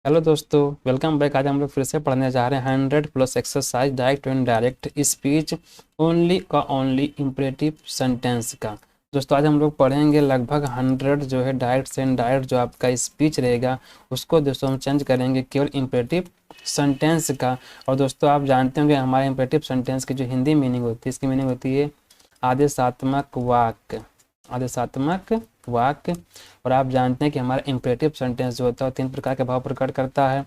Hello दोस्तों, welcome back. आज हम लोग फिर से पढ़ने जा रहे हैं 100+ exercise direct and direct speech only का ओनली इम्परेटिव सेंटेंस का। दोस्तों आज हम लोग पढ़ेंगे लगभग 100 जो है डायरेक्ट एंड डायरेक्ट जो आपका स्पीच रहेगा उसको दोस्तों हम चेंज करेंगे केवल इम्परेटिव सेंटेंस का। और दोस्तों आप जानते होंगे हमारे इम्परेटिव सेंटेंस की जो हिंदी मीनिंग होती है, इसकी मीनिंग होती है आदेशात्मक वाक्य। आदेशात्मक वाक्य। और आप जानते हैं कि हमारा इम्परेटिव सेंटेंस जो होता है 3 प्रकार के भाव प्रकट करता है।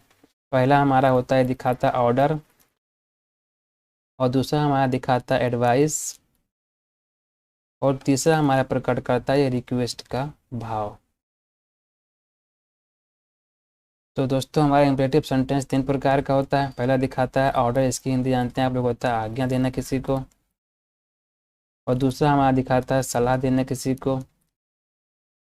पहला हमारा होता है दिखाता ऑर्डर, और दूसरा हमारा दिखाता एडवाइस, और तीसरा हमारा प्रकट करता है रिक्वेस्ट का भाव। तो दोस्तों हमारा इम्परेटिव सेंटेंस 3 प्रकार का होता है। पहला दिखाता है ऑर्डर, इसकी हिंदी जानते हैं आप लोग, होता है आज्ञा देना किसी को। और दूसरा हमारा दिखाता है सलाह देना किसी को,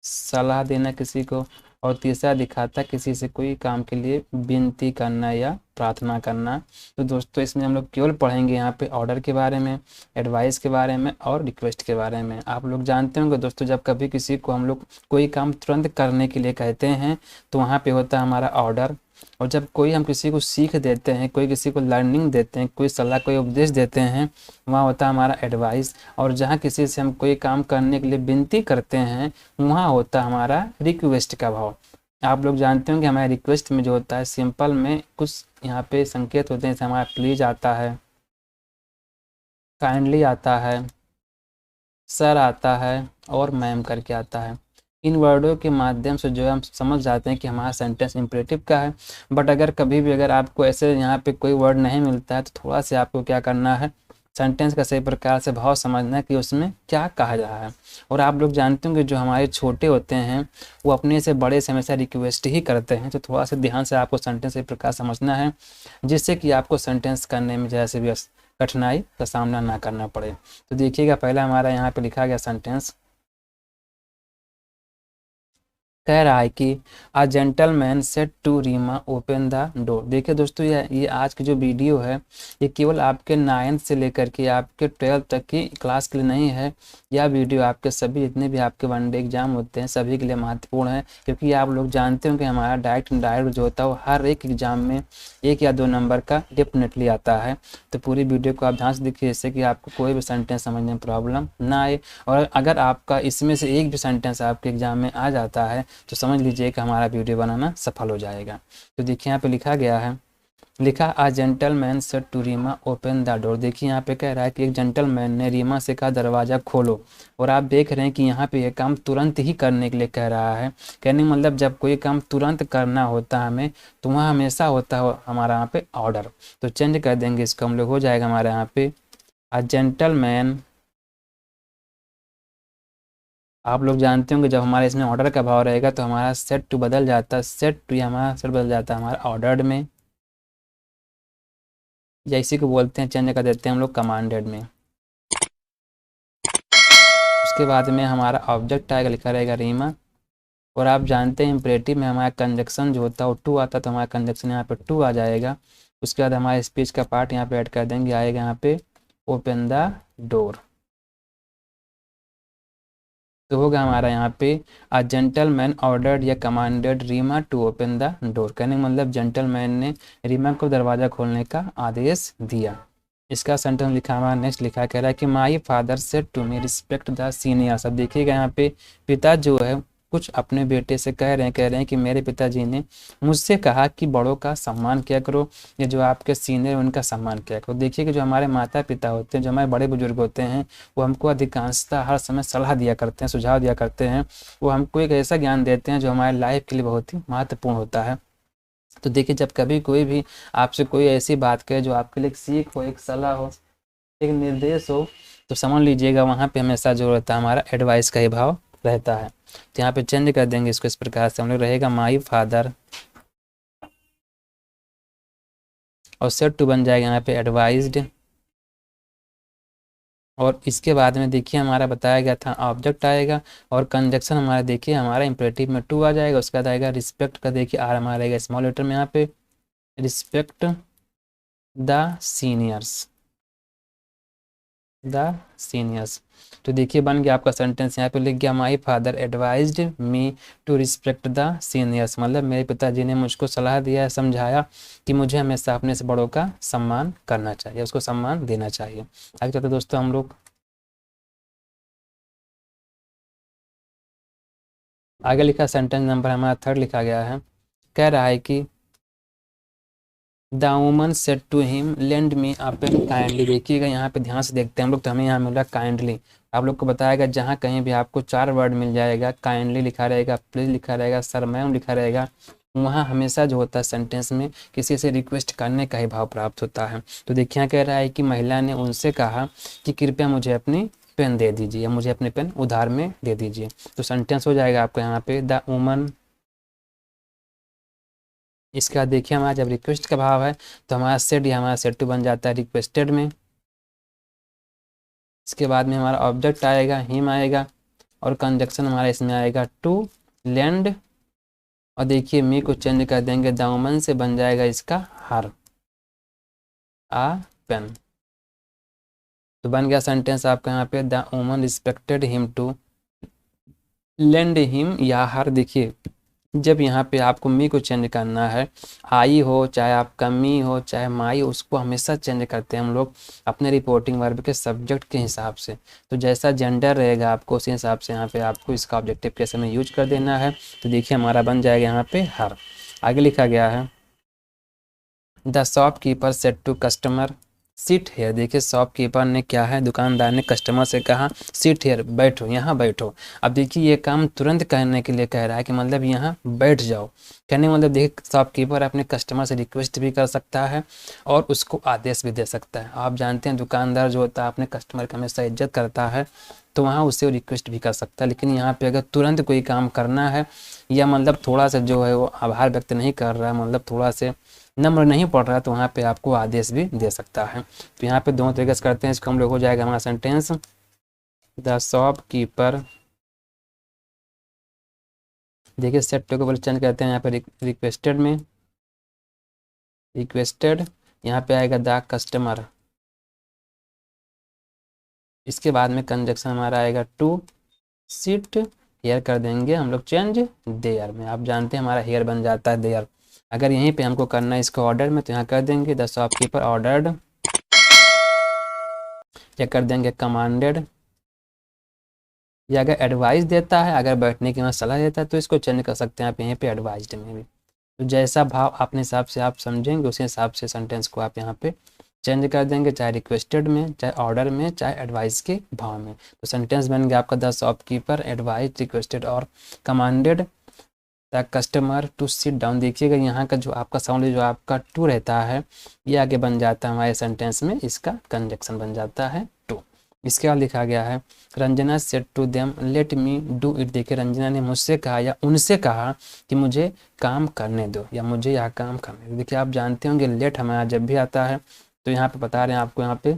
सलाह देना किसी को। और तीसरा दिखाता किसी से कोई काम के लिए विनती करना या प्रार्थना करना। तो दोस्तों इसमें हम लोग केवल पढ़ेंगे यहाँ पे ऑर्डर के बारे में, एडवाइस के बारे में और रिक्वेस्ट के बारे में। आप लोग जानते होंगे दोस्तों, जब कभी किसी को हम लोग कोई काम तुरंत करने के लिए कहते हैं तो वहाँ पे होता है हमारा ऑर्डर। और जब कोई हम किसी को सीख देते हैं, कोई किसी को लर्निंग देते हैं, कोई सलाह कोई उपदेश देते हैं, वहाँ होता है हमारा एडवाइस। और जहाँ किसी से हम कोई काम करने के लिए विनती करते हैं वहाँ होता है हमारा रिक्वेस्ट का भाव। आप लोग जानते होंगे हमारे रिक्वेस्ट में जो होता है सिंपल में कुछ यहाँ पे संकेत होते हैं, जैसे हमारा प्लीज आता है, काइंडली आता है, सर आता है और मैम करके आता है। इन वर्डों के माध्यम से जो है हम समझ जाते हैं कि हमारा सेंटेंस इम्परेटिव का है। बट अगर कभी भी अगर आपको ऐसे यहाँ पे कोई वर्ड नहीं मिलता है तो थोड़ा सा आपको क्या करना है, सेंटेंस का सही प्रकार से भाव समझना है कि उसमें क्या कहा जा रहा है। और आप लोग जानते होंगे जो हमारे छोटे होते हैं वो अपने से बड़े से हमेशा रिक्वेस्ट ही करते हैं। तो थोड़ा सा ध्यान से आपको सेंटेंस सही प्रकार समझना है, जिससे कि आपको सेंटेंस करने में जैसे भी कठिनाई का सामना ना करना पड़े। तो देखिएगा पहला हमारा यहाँ पे लिखा गया सेंटेंस कह रहा है कि a gentleman said to Reema open the door. देखिए दोस्तों ये आज की जो वीडियो है ये केवल आपके 9th से लेकर के आपके 12th तक की क्लास के लिए नहीं है। यह वीडियो आपके सभी जितने भी आपके वनडे एग्जाम होते हैं सभी के लिए महत्वपूर्ण है, क्योंकि आप लोग जानते हो कि हमारा डायरेक्ट जो होता है वो हर एक एग्जाम में 1 या 2 नंबर का डेफिनेटली आता है। तो पूरी वीडियो को आप ध्यान से देखिए, जिससे कि आपको कोई भी सेंटेंस समझने में प्रॉब्लम ना आए। और अगर आपका इसमें से एक भी सेंटेंस आपके एग्जाम में आ जाता है तो समझ लीजिए कि हमारा वीडियो बनाना सफल हो जाएगा। तो देखिए यहाँ पे लिखा गया है, लिखा a gentleman said to Reema open the door. देखिए यहाँ पे कह रहा है कि एक जेंटलमैन ने रीमा से कहा दरवाज़ा खोलो। और आप देख रहे हैं कि यहाँ पे ये काम तुरंत ही करने के लिए कह रहा है। कहने का मतलब जब कोई काम तुरंत करना होता है हमें तो वहाँ हमेशा होता है हमारा यहाँ पे ऑर्डर। तो चेंज कर देंगे इसको, हम लोग हो जाएगा हमारे यहाँ पे अ जेंटलमैन। आप लोग जानते होंगे जब हमारे इसमें ऑर्डर का भाव रहेगा तो हमारा सेट टू बदल जाता है, सेट टू या हमारा सेट बदल जाता है हमारा ऑर्डर्ड में, या इसी को बोलते हैं चेंज कर देते हैं हम लोग कमांडेड में। उसके बाद में हमारा ऑब्जेक्ट आएगा, लिखा रहेगा रीमा। और आप जानते हैं इम्परेटिव में हमारा कंजक्शन जो होता है वो टू आता है, तो हमारा कंजक्शन यहाँ पे टू आ जाएगा। उसके बाद हमारे स्पीच का पार्ट यहाँ पे ऐड कर देंगे, आएगा यहाँ पे ओपन द डोर। तो होगा हमारा यहाँ पे अ जेंटलमैन ऑर्डर्ड या commanded Reema to open the door. कहने का मतलब जेंटलमैन ने रीमा को दरवाज़ा खोलने का आदेश दिया। इसका सेंटेंस लिखा हमारा नेक्स्ट लिखा कह रहा है कि my father said to me respect the seniors. अब देखिएगा यहाँ पे पिता जो है कुछ अपने बेटे से कह रहे हैं कि मेरे पिताजी ने मुझसे कहा कि बड़ों का सम्मान किया करो, या जो आपके सीनियर उनका सम्मान किया करो। देखिए कि जो हमारे माता पिता होते हैं, जो हमारे बड़े बुजुर्ग होते हैं, वो हमको अधिकांशतः हर समय सलाह दिया करते हैं, सुझाव दिया करते हैं। वो हमको एक ऐसा ज्ञान देते हैं जो हमारे लाइफ के लिए बहुत ही महत्वपूर्ण होता है। तो देखिए जब कभी कोई भी आपसे कोई ऐसी बात कहे जो आपके लिए एक सीख हो, एक सलाह हो, एक निर्देश हो, तो समझ लीजिएगा वहाँ पे हमेशा जो रहता है हमारा एडवाइस का ही भाव रहता है। तो यहाँ पे चेंज कर देंगे इसको, इस प्रकार से हम लोग रहेगा माई फादर, और सेट टू बन जाएगा यहाँ पे एडवाइज्ड। और इसके बाद में देखिए हमारा बताया गया था ऑब्जेक्ट आएगा, और कंजक्शन हमारा देखिए हमारा इंपरेटिव में टू आ जाएगा। उसके बाद आएगा रिस्पेक्ट का, देखिए आर हमारा रहेगा स्मॉल लेटर में यहाँ पे respect the seniors, the seniors. तो देखिए बन गया आपका सेंटेंस, यहाँ पे लिख गया my father advised me to respect the seniors, मतलब मेरे पिताजी ने मुझको सलाह दिया है, समझाया कि मुझे हमेशा अपने से बड़ों का सम्मान करना चाहिए, उसको सम्मान देना चाहिए। आगे चलते दोस्तों हम लोग आगे लिखा सेंटेंस नंबर हमारा 3 लिखा गया है। कह रहा है कि the woman said to him lend me a pen kindly. देखिएगा यहाँ पे ध्यान से देखते हैं हम लोग, तो हमें यहाँ मिल रहा काइंडली। आप लोग को बताएगा जहाँ कहीं भी आपको 4 वर्ड मिल जाएगा, काइंडली लिखा रहेगा, प्लीज लिखा रहेगा, सर मैम लिखा रहेगा, वहाँ हमेशा जो होता है सेंटेंस में किसी से रिक्वेस्ट करने का ही भाव प्राप्त होता है। तो देखिए यहाँ कह रहा है कि महिला ने उनसे कहा कि कृपया मुझे अपनी पेन दे दीजिए, या मुझे अपनी पेन उधार में दे दीजिए। तो सेंटेंस हो जाएगा आपका यहाँ पे द वुमन। इसके बाद देखिए हमारा जब रिक्वेस्ट का भाव है तो हमारा सेड या हमारा सेड टू बन जाता है रिक्वेस्टेड में। इसके बाद में हमारा ऑब्जेक्ट आएगा, हिम आएगा, और कंजक्शन हमारा इसमें आएगा टू लैंड, और देखिए मी को चेंज कर देंगे, द वुमन से बन जाएगा इसका हर आ पेन। तो बन गया सेंटेंस आपका यहाँ पे the woman respected him to lend him या हर। देखिए जब यहाँ पे आपको मी को चेंज करना है, आई हो चाहे आपका मी हो चाहे माई, उसको हमेशा चेंज करते हैं हम लोग अपने रिपोर्टिंग वर्ब के सब्जेक्ट के हिसाब से। तो जैसा जेंडर रहेगा आपको उसी हिसाब से यहाँ पे आपको इसका ऑब्जेक्टिव केस में यूज कर देना है। तो देखिए हमारा बन जाएगा यहाँ पे हर। आगे लिखा गया है the shopkeeper said to customer sit here. देखिए शॉपकीपर ने क्या है, दुकानदार ने कस्टमर से कहा सीट हेयर, बैठो यहाँ बैठो। अब देखिए ये काम तुरंत करने के लिए कह रहा है कि मतलब यहाँ बैठ जाओ। कहने मतलब देखिए शॉपकीपर अपने कस्टमर से रिक्वेस्ट भी कर सकता है और उसको आदेश भी दे सकता है। आप जानते हैं दुकानदार जो होता है अपने कस्टमर का हमेशा इज्जत करता है, तो वहाँ उससे रिक्वेस्ट भी कर सकता है। लेकिन यहाँ पे अगर तुरंत कोई काम करना है या मतलब थोड़ा सा जो है वो आभार व्यक्त नहीं कर रहा है, मतलब थोड़ा से नम्र नहीं पढ़ रहा है, तो वहाँ पे आपको आदेश भी दे सकता है। तो यहाँ पे दोनों तरीके से करते हैं, इसको हम लोग हो जाएगा हमारा सेंटेंस द शॉपकीपर। देखिए सेट को बोले चेंज करते हैं यहाँ पे रिक्वेस्टेड में, रिक्वेस्टेड यहाँ पे आएगा द कस्टमर। इसके बाद में कंजक्शन हमारा आएगा टू सीट हेयर कर देंगे हम लोग चेंज देयर में। आप जानते हैं हमारा हेयर बन जाता है देयर। अगर यहीं पे हमको करना है इसको ऑर्डर में, तो यहाँ कर देंगे द शॉपकीपर ऑर्डर्ड, या कर देंगे कमांडेड, या अगर एडवाइस देता है, अगर बैठने की सलाह देता है तो इसको चेंज कर सकते हैं आप यहीं पे एडवाइज्ड में भी। तो जैसा भाव अपने हिसाब से आप समझेंगे उसी हिसाब से सेंटेंस को आप यहाँ पे चेंज कर देंगे, चाहे रिक्वेस्टेड में, चाहे ऑर्डर में, चाहे एडवाइस के भाव में। तो सेंटेंस बन गया आपका द शॉपकीपर एडवाइज रिक्वेस्टेड और commanded the customer to sit down. देखिएगा यहाँ का जो आपका साउंड जो आपका टू रहता है ये आगे बन जाता है हमारे सेंटेंस में, इसका कंजक्शन बन जाता है टू। इसके बाद लिखा गया है Ranjana said to them let me do it. देखिए रंजना ने मुझसे कहा या उनसे कहा कि मुझे काम करने दो या मुझे यह काम करने दो। देखिए आप जानते होंगे लेट हमारा जब भी आता है तो यहाँ पे बता रहे हैं आपको, यहाँ पे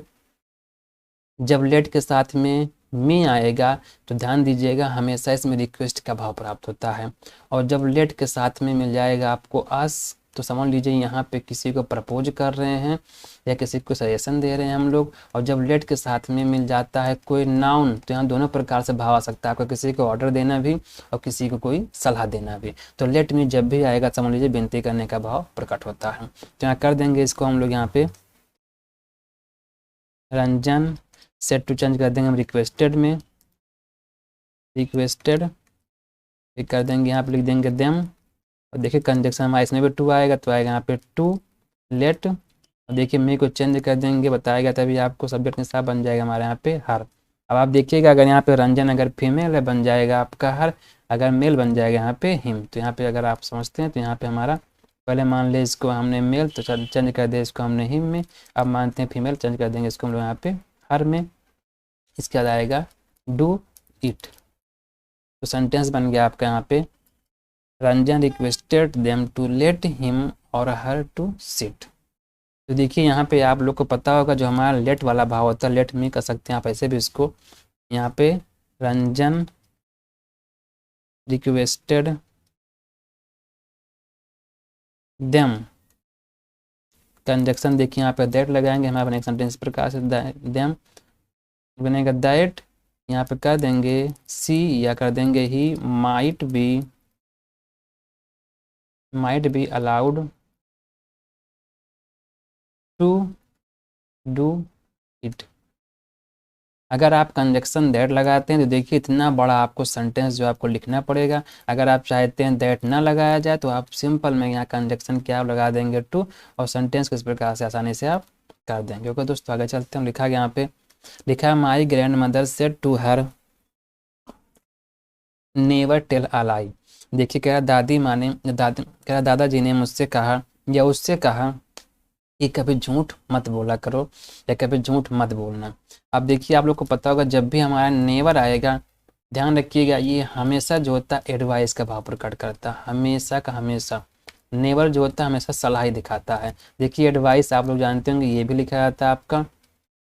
जब लेट के साथ में मी आएगा तो ध्यान दीजिएगा हमेशा इसमें रिक्वेस्ट का भाव प्राप्त होता है, और जब लेट के साथ में मिल जाएगा आपको अस तो समझ लीजिए यहाँ पे किसी को प्रपोज कर रहे हैं या किसी को सजेशन दे रहे हैं हम लोग। और जब लेट के साथ में मिल जाता है कोई नाउन तो यहाँ दोनों प्रकार से भाव आ सकता है, आपको किसी को ऑर्डर देना भी और किसी को कोई सलाह देना भी। तो लेट मी जब भी आएगा समझ लीजिए विनती करने का भाव प्रकट होता है। तो यहाँ कर देंगे इसको हम लोग यहाँ पे रंजन सेट टू चेंज कर देंगे हम रिक्वेस्टेड में, रिक्वेस्टेड कर देंगे यहाँ पे लिख देंगे देम, और देखिए कंजक्शन हमारा इसमें भी टू आएगा तो आएगा यहाँ पे टू लेट, और देखिए मे को चेंज कर देंगे बताएगा तभी आपको सब्जेक्ट के साथ बन जाएगा हमारे यहाँ पे हर। अब आप देखिएगा अगर यहाँ पे रंजन अगर फीमेल है बन जाएगा आपका हर, अगर मेल बन जाएगा यहाँ पे हिम। तो यहाँ पे अगर आप समझते हैं तो यहाँ पे हमारा पहले मान ले इसको हमने मेल तो चेंज कर दिया इसको हमने हिम में, अब मानते हैं फीमेल चेंज कर देंगे इसको हम लोग यहाँ पे हर में। इसके बाद आएगा डू इट। तो सेंटेंस बन गया आपका यहाँ पे Ranjan requested them to let him और हर टू सिट। तो देखिए यहाँ पे आप लोग को पता होगा जो हमारा लेट वाला भाव होता है लेट में कर सकते हैं आप ऐसे भी इसको, यहाँ पे रंजन रिक्वेस्टेड देम कंजक्शन देखिए यहाँ पे दैट लगाएंगे हमारे एक सेंटेंस प्रकार से देम बनेगा दैट, यहाँ पे कर देंगे सी या कर देंगे he might be allowed to do it. अगर आप कंजक्शन दैट लगाते हैं तो देखिए इतना बड़ा आपको सेंटेंस जो आपको लिखना पड़ेगा। अगर आप चाहते हैं दैट ना लगाया जाए तो आप सिंपल में यहाँ कंजक्शन क्या लगा देंगे टू, और सेंटेंस को इस प्रकार से आसानी से आप कर देंगे। ओके दोस्तों, आगे चलते हैं। लिखा गया यहाँ पे, लिखा है my grandmother said to her never tell a lie. देखिए कह रहा दादी माने दादी कह रहा दादाजी ने मुझसे कहा या उससे कहा कि कभी झूठ मत बोला करो या कभी झूठ मत बोलना। अब देखिए आप लोग को पता होगा जब भी हमारा नेवर आएगा, ध्यान रखिएगा ये हमेशा जो होता है एडवाइस का भाव प्रकट करता है, हमेशा का हमेशा। नेवर जो होता है हमेशा सलाह ही दिखाता है। देखिए एडवाइस आप लोग जानते होंगे ये भी लिखा जाता है आपका,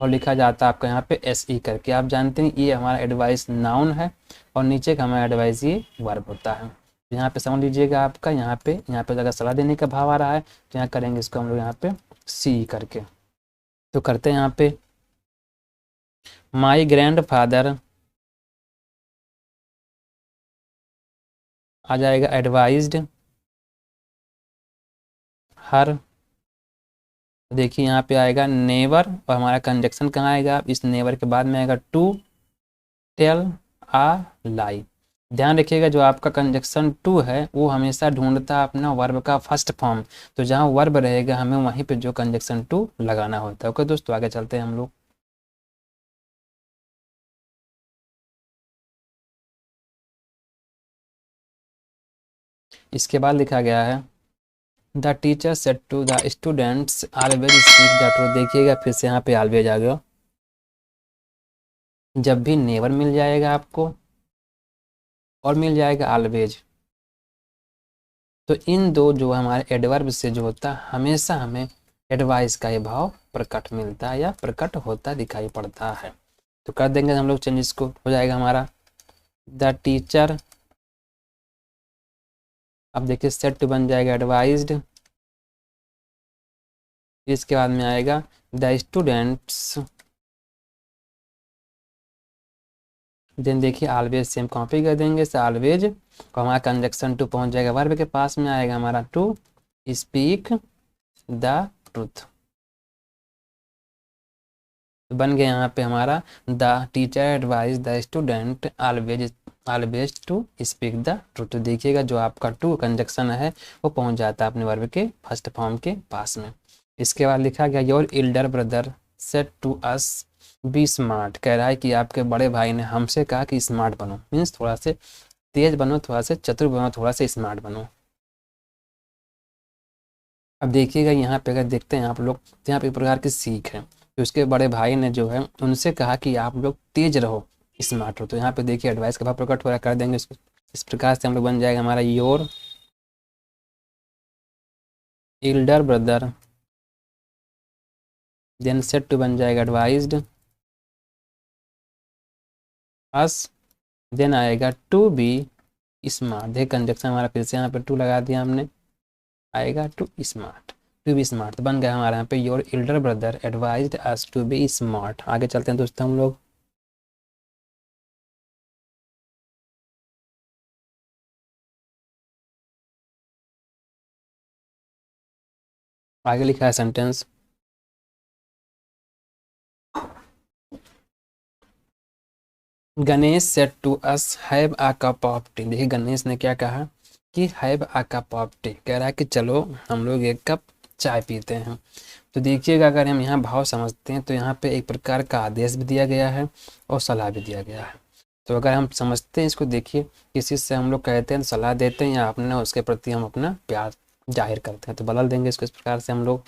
और लिखा जाता है आपका यहाँ पे एस ई करके। आप जानते हैं ये हमारा एडवाइस नाउन है और नीचे का हमारा एडवाइस ये वर्ब होता है। तो यहाँ पे समझ लीजिएगा आपका यहाँ पे अगर सलाह देने का भाव आ रहा है तो यहाँ करेंगे इसको हम लोग यहाँ पे सी करके। तो करते हैं यहाँ पे माई ग्रैंड फादर, आ जाएगा एडवाइज्ड हर। देखिए यहाँ पे आएगा नेवर और हमारा कंजक्शन कहाँ आएगा, इस नेवर के बाद में आएगा टू टेल आ लाई। ध्यान रखिएगा जो आपका कंजक्शन टू है वो हमेशा ढूंढता है अपना वर्ब का फर्स्ट फॉर्म, तो जहाँ वर्ब रहेगा हमें वहीं पे जो कंजक्शन टू लगाना होता है। ओके दोस्तों, आगे चलते हैं हम लोग। इसके बाद लिखा गया है the teacher said to the students always speak the truth. देखिएगा फिर से यहाँ पे ऑलवेज आ गया। जब भी नेवर मिल जाएगा आपको और मिल जाएगा ऑलवेज, तो इन दो जो हमारे एडवर्ब से जो होता है हमेशा हमें एडवाइस का ये भाव प्रकट मिलता है या प्रकट होता दिखाई पड़ता है। तो कर देंगे हम लोग चेंज, इसको हो जाएगा हमारा द टीचर। अब देखिए सेट टू बन जाएगा एडवाइज्ड, इसके बाद में आएगा द स्टूडेंट्स, देन देखिए ऑलवेज सेम कॉपी कर देंगे से ऑलवेज, और हमारा कंजक्शन टू पहुंच जाएगा वर्ब के पास में आएगा हमारा टू स्पीक द ट्रूथ। तो बन गया यहाँ पे हमारा the teacher advise the student always to speak the truth. तो देखिएगा जो आपका टू कंजक्शन है वो पहुंच जाता है अपने वर्ब के फर्स्ट फॉर्म के पास में। इसके बाद लिखा गया your elder brother said to us be smart. कह रहा है कि आपके बड़े भाई ने हमसे कहा कि स्मार्ट बनो, मीन्स थोड़ा से तेज बनो, थोड़ा से चतुर बनो, थोड़ा से स्मार्ट बनो। अब देखिएगा यहाँ पे अगर देखते हैं आप लोग तो यहाँ पे एक प्रकार की सीख है। तो उसके बड़े भाई ने जो है उनसे कहा कि आप लोग तेज रहो, स्मार्ट हो। तो यहाँ पे देखिए एडवाइस का भाव प्रकट हो रहा है, कर देंगे इसको इस प्रकार से हम लोग बन जाएगा हमारा your elder brother, then said to बन जाएगा एडवाइज्ड अस, देन आएगा टू बी स्मार्ट। देखिए कंजक्शन हमारा फिर से यहाँ पे टू लगा दिया हमने, आएगा to smart, to be smart. तो बन गया हमारे यहाँ पे your elder brother advised us to be smart. आगे चलते हैं दोस्तों हम लोग। आगे लिखा है sentence Ganesh said to us have a cup of tea. देखिए गणेश ने क्या कहा कि have a cup of tea, कह रहा है कि चलो हम लोग एक कप चाय पीते हैं। तो देखिएगा अगर हम यहाँ भाव समझते हैं तो यहाँ पे एक प्रकार का आदेश भी दिया गया है और सलाह भी दिया गया है। तो अगर हम समझते हैं इसको, देखिए किसी से हम लोग कहते हैं सलाह देते हैं या अपना उसके प्रति हम अपना प्यार जाहिर करते हैं, तो बदल देंगे इसको इस प्रकार से हम लोग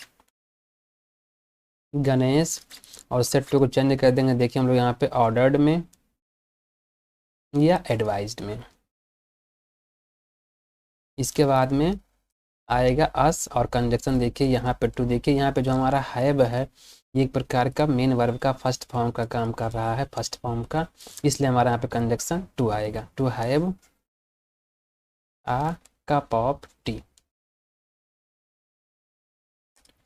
गणेश, और सेट टू को चेंज कर देंगे। देखिए हम लोग यहाँ पे ऑर्डर्ड में या एडवाइज्ड में। इसके बाद में आएगा अस और कंजक्शन देखिए यहाँ पे टू। देखिए यहाँ पे जो हमारा हैव है ये एक प्रकार का मेन वर्ब का फर्स्ट फॉर्म का काम कर रहा है, फर्स्ट फॉर्म का, इसलिए हमारा यहाँ पे कंजक्शन टू आएगा, to have a cup of tea.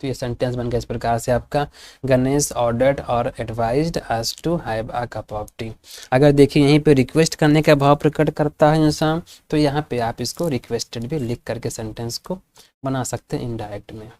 तो ये सेंटेंस बन गया इस प्रकार से आपका, गणेश ऑर्डर्ड और advised us to have a cup of tea. अगर देखिए यहीं पे रिक्वेस्ट करने का भाव प्रकट करता है इंसान, तो यहाँ पे आप इसको रिक्वेस्टेड भी लिख करके सेंटेंस को बना सकते हैं इनडायरेक्ट में।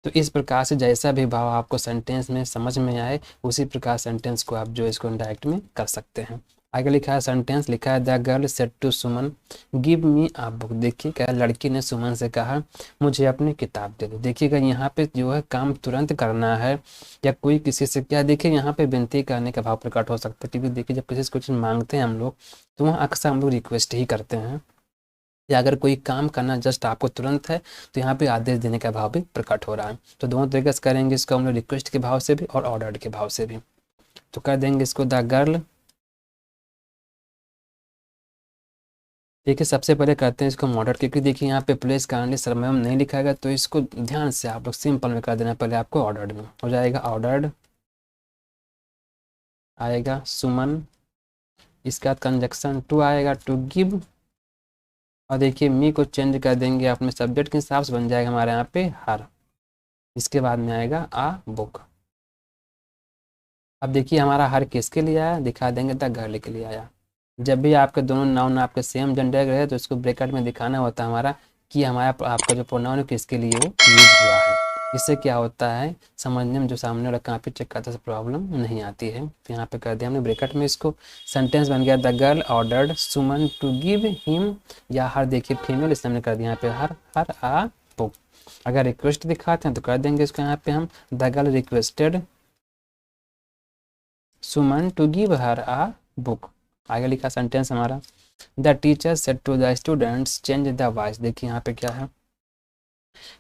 तो इस प्रकार से जैसा भी भाव आपको सेंटेंस में समझ में आए, उसी प्रकार सेंटेंस को आप जो इसको इनडायरेक्ट में कर सकते हैं। आगे लिखा है सेंटेंस, लिखा है the girl said to Suman give me a book. देखिए क्या, लड़की ने सुमन से कहा मुझे अपनी किताब दे दो। देखिएगा यहाँ पे जो है काम तुरंत करना है, या कोई किसी से क्या, देखिए यहाँ पे विनती करने का भाव प्रकट हो सकता है, क्योंकि देखिए जब किसी से कुछ मांगते हैं हम लोग, तो वहाँ अक्सर हम लोग रिक्वेस्ट ही करते हैं। या अगर कोई काम करना जस्ट आपको तुरंत है, तो यहाँ पे आदेश देने का भाव भी प्रकट हो रहा है। तो दोनों तरीके से करेंगे इसको हम लोग, रिक्वेस्ट के भाव से भी और ऑर्डर्ड के भाव से भी। तो कर देंगे इसको द गर्ल। देखिए सबसे पहले करते हैं इसको मॉडर्ड, क्योंकि देखिए यहाँ पे प्लेस काइंडली सरमयम नहीं लिखा गया, तो इसको ध्यान से आप लोग सिंपल में कर देना। पहले आपको ऑर्डर्ड में हो जाएगा, ऑर्डर्ड आएगा सुमन, इसके बाद कंजक्शन टू आएगा, टू गिव, और देखिए मी को चेंज कर देंगे अपने सब्जेक्ट के हिसाब से, बन जाएगा हमारे यहाँ पे हर। इसके बाद में आएगा आ बुक। अब देखिए हमारा हर किसके लिए आया, दिखा देंगे द गर्ल के लिए आया। जब भी आपके दोनों नाउन आपके सेम जेंडर के रहे, तो इसको ब्रैकेट में दिखाना होता है हमारा कि हमारा आपका जो प्रोनाउन है किसके लिए वो यूज हुआ है। इससे क्या होता है, समझने में जो सामने वाला काफ़ी चेक करता है प्रॉब्लम नहीं आती है। तो यहाँ पे कर दिया हमने ब्रैकेट में इसको। सेंटेंस बन गया the girl ordered Suman to give him या हर, देखिए फीमेल, इसलिए हमने कर दिया यहाँ पे हर हर आ बुक। अगर रिक्वेस्ट दिखाते हैं तो कर देंगे इसको यहाँ पे हम the girl requested Suman to give her a book. आगे लिखा सेंटेंस हमारा, the teacher said to the students change the voice. देखिए यहाँ पे क्या है,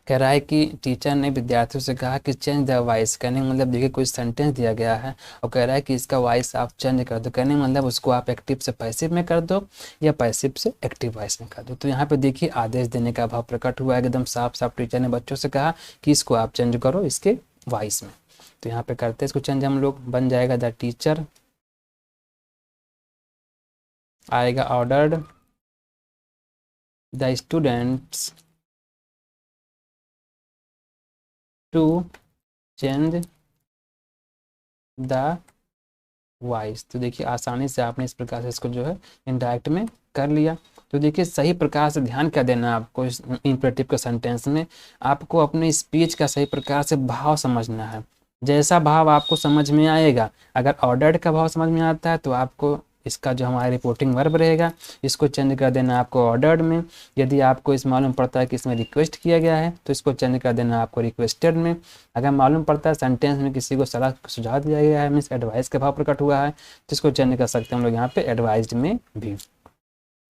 कह रहा है कि टीचर ने विद्यार्थियों से कहा कि चेंज द वॉइस। कहने का मतलब देखिए कोई सेंटेंस दिया गया है और कह रहा है कि इसका वॉइस आप चेंज कर दो। कहने का मतलब उसको आप एक्टिव से पैसिव में कर दो या पैसिव से एक्टिव वॉइस में कर दो। तो यहाँ पे देखिए आदेश देने का भाव प्रकट हुआ है एकदम साफ साफ। टीचर ने बच्चों से कहा कि इसको आप चेंज करो इसके वॉइस में। तो यहाँ पे करते हैं इसको चेंज हम लोग, बन जाएगा द टीचर आएगा ordered the students to change the voice. तो देखिए आसानी से आपने इस प्रकार से इसको जो है इनडायरेक्ट में कर लिया। तो देखिए सही प्रकार से ध्यान क्या देना है आपको इस इंपरेटिव के सेंटेंस में, आपको अपने स्पीच का सही प्रकार से भाव समझना है। जैसा भाव आपको समझ में आएगा, अगर ऑर्डर्ड का भाव समझ में आता है तो आपको इसका जो हमारा रिपोर्टिंग वर्ब रहेगा इसको चेंज कर देना आपको ऑर्डर्ड में। यदि आपको इस मालूम पड़ता है कि इसमें रिक्वेस्ट किया गया है तो इसको चेंज कर देना आपको रिक्वेस्टेड में। अगर मालूम पड़ता है सेंटेंस में किसी को सलाह सुझाव दिया गया है, मीन्स एडवाइस का भाव प्रकट हुआ है, तो इसको चेंज कर सकते हैं हम लोग यहाँ पे एडवाइज्ड में भी।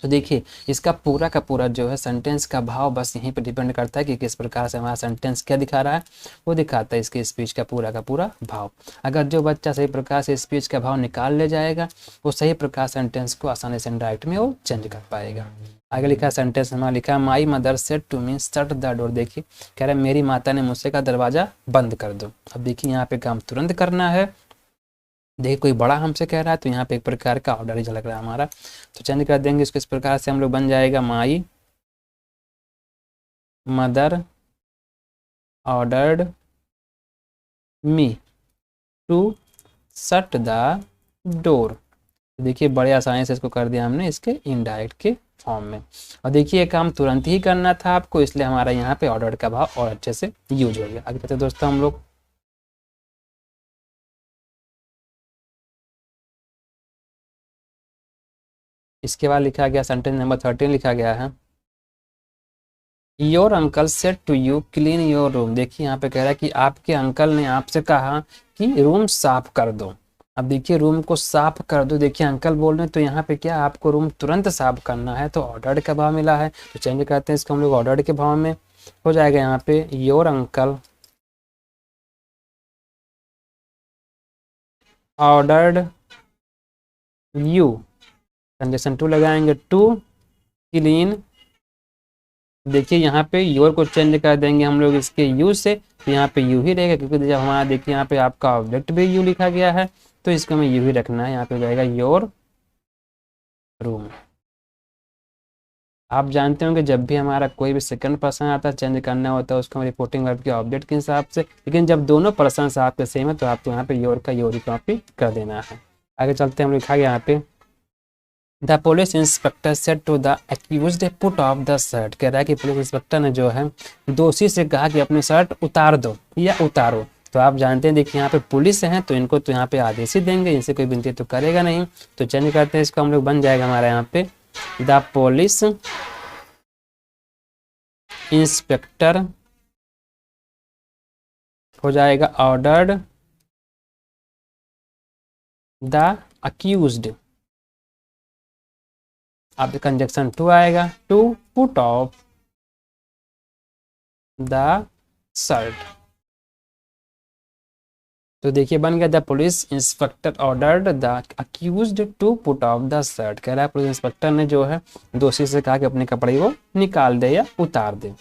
तो देखिए इसका पूरा का पूरा जो है सेंटेंस का भाव बस यहीं पर डिपेंड करता है कि किस प्रकार से हमारा सेंटेंस क्या दिखा रहा है, वो दिखाता है इसके स्पीच का पूरा भाव। अगर जो बच्चा सही प्रकार से स्पीच का भाव निकाल ले जाएगा, वो सही प्रकार सेंटेंस को आसानी से इनडायरेक्ट में वो चेंज कर पाएगा। आगे लिखा सेंटेंस हमारा लिखा my mother said to me shut the door. देखिए कह रहा है मेरी माता ने मुझसे कहा दरवाजा बंद कर दो। अब देखिए यहाँ पे काम तुरंत करना है। देखिए कोई बड़ा हमसे कह रहा है तो यहाँ पे एक प्रकार का ऑर्डर ही झलक रहा है हमारा, तो चेंज कर देंगे इसको। इस प्रकार से हम लोग बन जाएगा my mother ordered me to shut the door. देखिए बड़े आसानी से इसको कर दिया हमने इसके इनडायरेक्ट के फॉर्म में। और देखिए ये काम तुरंत ही करना था आपको, इसलिए हमारा यहाँ पे ऑर्डर का भाव और अच्छे से यूज हो गया। आगे चलते दोस्तों हम लोग, इसके बाद लिखा गया सेंटेंस नंबर 13 लिखा गया है your uncle said to you clean your room. देखिए यहाँ पे कह रहा है कि आपके अंकल ने आपसे कहा कि रूम साफ कर दो। अब देखिए रूम को साफ कर दो, देखिए अंकल बोल रहे हैं तो यहाँ पे क्या आपको रूम तुरंत साफ करना है, तो ऑर्डर्ड का भाव मिला है, तो चेंज करते हैं इसको हम लोग ऑर्डर्ड के भाव में। हो जाएगा यहाँ पे your uncle ordered you, condition to लगाएंगे, टू क्लीन। देखिए यहाँ पे योर को चेंज कर देंगे हम लोग इसके यू से, तो यहाँ पे यू ही रहेगा, क्योंकि जब हमारा देखिए यहाँ पे आपका ऑब्जेक्ट भी यू लिखा गया है, तो इसको हमें यू ही रखना है। यहाँ पे हो जाएगा योर रूम। आप जानते होंगे जब भी हमारा कोई भी सेकंड पर्सन आता है चेंज करना होता है उसको हम रिपोर्टिंग वर्ब के ऑब्जेक्ट के हिसाब से, लेकिन जब दोनों पर्सन आपके सेम है तो आपको यहाँ पे योर का योर ही कॉपी कर देना है। आगे चलते हैं, हम लिखा गया यहाँ पे the police inspector said to the accused put off the shirt. कह रहा है कि पुलिस इंस्पेक्टर ने जो है दोषी से कहा कि अपनी शर्ट उतार दो या उतारो। तो आप जानते हैं देखिए यहाँ पे पुलिस है तो इनको तो यहाँ पे आदेश ही देंगे, इनसे कोई विनती तो करेगा नहीं। तो चेंज करते हैं इसको हम लोग, बन जाएगा हमारा यहाँ पे द पुलिस इंस्पेक्टर हो जाएगा ऑर्डर्ड द अक्यूज्ड। अब कंजक्शन टू आएगा, to put off the shirt. तो देखिए बन गया the police inspector ordered the accused to put off the shirt. कह रहा है पुलिस इंस्पेक्टर ने जो है दोषी से कहा कि अपने कपड़े को निकाल दे या उतार दे।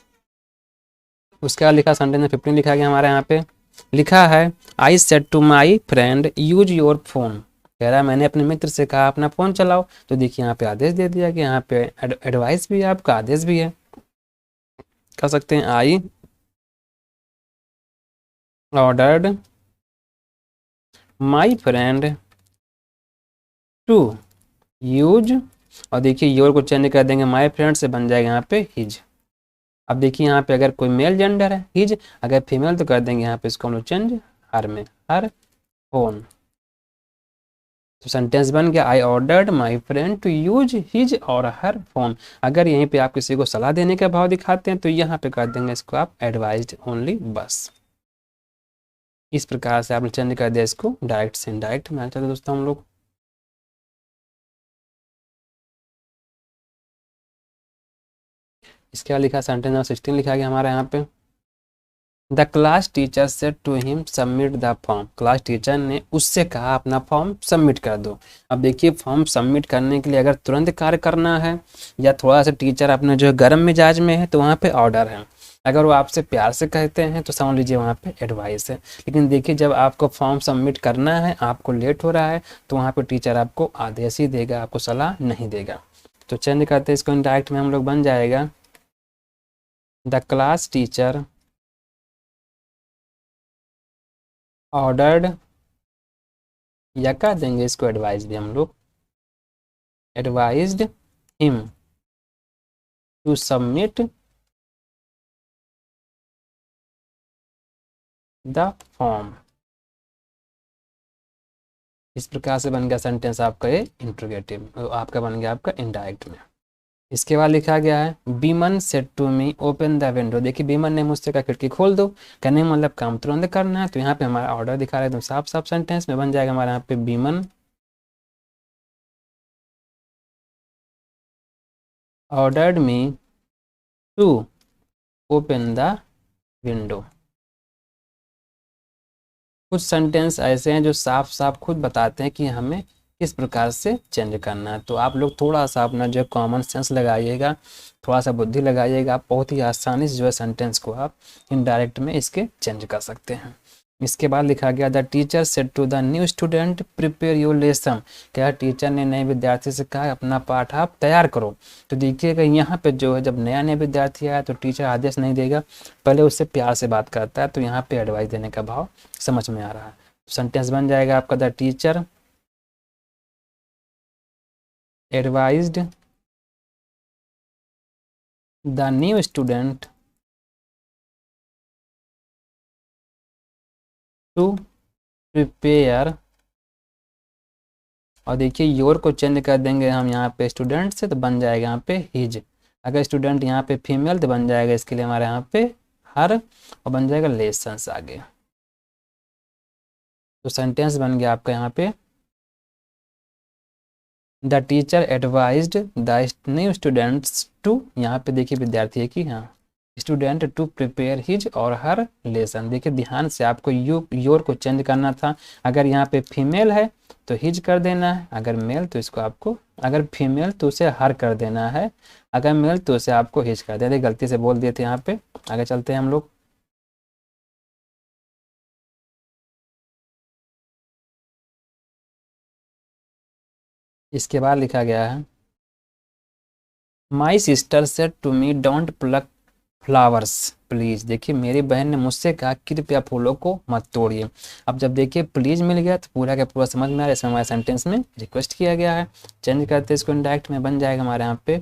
उसके बाद लिखा सेंटेंस में 15 लिखा गया हमारे यहाँ पे, लिखा है I said to my friend use your phone. कह रहा है मैंने अपने मित्र से कहा अपना फोन चलाओ। तो देखिए यहाँ पे आदेश दे दिया कि यहाँ पे एडवाइस भी है, आपका आदेश भी है। कह सकते हैं I ordered my friend to use, और देखिए योर को चेंज कर देंगे माई फ्रेंड से, बन जाएगा यहाँ पे हिज। अब देखिए यहाँ पे अगर कोई मेल जेंडर है हिज, अगर फीमेल तो कर देंगे यहाँ पे इसको हम लोग चेंज हर में, हर फोन। तो सेंटेंस बन गया I ordered my friend to use his और हर फोन। अगर यहीं पे आप किसी को सलाह देने का भाव दिखाते हैं तो यहाँ पे कर देंगे इसको आप एडवाइज्ड ओनली बस। इस प्रकार से आपने चेंज कर दिया इसको डायरेक्ट से इनडायरेक्ट में। चलते दोस्तों हम लोग इसके बाद लिखा सेंटेंस नंबर 16 लिखा गया हमारा यहाँ पे the class teacher said to him submit the form. Class teacher ने उससे कहा अपना फॉर्म सबमिट कर दो। अब देखिए फॉर्म सबमिट करने के लिए अगर तुरंत कार्य करना है या थोड़ा सा टीचर अपने जो गर्म मिजाज में है तो वहाँ पे ऑर्डर है। अगर वो आपसे प्यार से कहते हैं तो समझ लीजिए वहाँ पे एडवाइस है। लेकिन देखिए जब आपको फॉर्म सबमिट करना है, आपको लेट हो रहा है, तो वहाँ पे टीचर आपको आदेश ही देगा, आपको सलाह नहीं देगा। तो चेंज करते हैं इसको इंडायरेक्ट में हम लोग, बन जाएगा द क्लास टीचर ऑर्डर्ड, या कह देंगे इसको एडवाइज भी हम लोग, advised him to submit the form. इस प्रकार से बन गया सेंटेंस आपका ये इंट्रोगेटिव, आपका बन गया आपका इनडायरेक्ट में। इसके बाद लिखा गया है Biman said to me open the window. देखिए बीमन ने मुझसे कहा खिड़की खोल दो, कहने मतलब काम तुरंत करना है। तो यहाँ पे हमारा ऑर्डर दिखा रहे हैं, तो साफ साफ सेंटेंस में बन जाएगा हमारे यहाँ पे Biman ordered me to open the window. कुछ सेंटेंस ऐसे हैं जो साफ साफ खुद बताते हैं कि हमें किस प्रकार से चेंज करना है। तो आप लोग थोड़ा सा अपना जो कॉमन सेंस लगाइएगा, थोड़ा सा बुद्धि लगाइएगा, आप बहुत ही आसानी से जो है सेंटेंस को आप इनडायरेक्ट में इसके चेंज कर सकते हैं। इसके बाद लिखा गया the teacher said to the new student prepare your lesson. क्या टीचर ने नए विद्यार्थी से कहा अपना पाठ आप तैयार करो। तो देखिएगा यहाँ पे जो है जब नया नया विद्यार्थी आया तो टीचर आदेश नहीं देगा, पहले उससे प्यार से बात करता है। तो यहाँ पे एडवाइस देने का भाव समझ में आ रहा है। सेंटेंस बन जाएगा आपका the teacher advised the new student to prepare, और देखिए योर को चेंज कर देंगे हम यहाँ पे स्टूडेंट से, तो बन जाएगा यहाँ पे हिज। अगर स्टूडेंट यहाँ पे फीमेल तो बन जाएगा इसके लिए हमारे यहाँ पे हर, और बन जाएगा लेसन्स आगे। तो सेंटेंस बन गया आपका यहाँ पे the teacher advised the new students to, यहाँ पे देखिए विद्यार्थी है कि हाँ स्टूडेंट टू प्रिपेयर हिज और हर लेसन। देखिए ध्यान से आपको योर को चेंज करना था। अगर यहाँ पे फीमेल है तो हिज कर देना है, अगर मेल तो इसको आपको, अगर फीमेल तो उसे हर कर देना है, अगर मेल तो उसे आपको हिज कर देना। गलती से बोल दिए थे यहाँ पे। आगे चलते हैं हम लोग। इसके बाद लिखा गया है my sister said to me don't pluck flowers please. देखिए मेरी बहन ने मुझसे कहा कृपया फूलों को मत तोड़िए। अब जब देखिए प्लीज मिल गया तो पूरा का पूरा समझ में आ रहा है, इसमें हमारे सेंटेंस में रिक्वेस्ट किया गया है। चेंज करते हैं इसको इंडायरेक्ट में, बन जाएगा हमारे यहाँ पे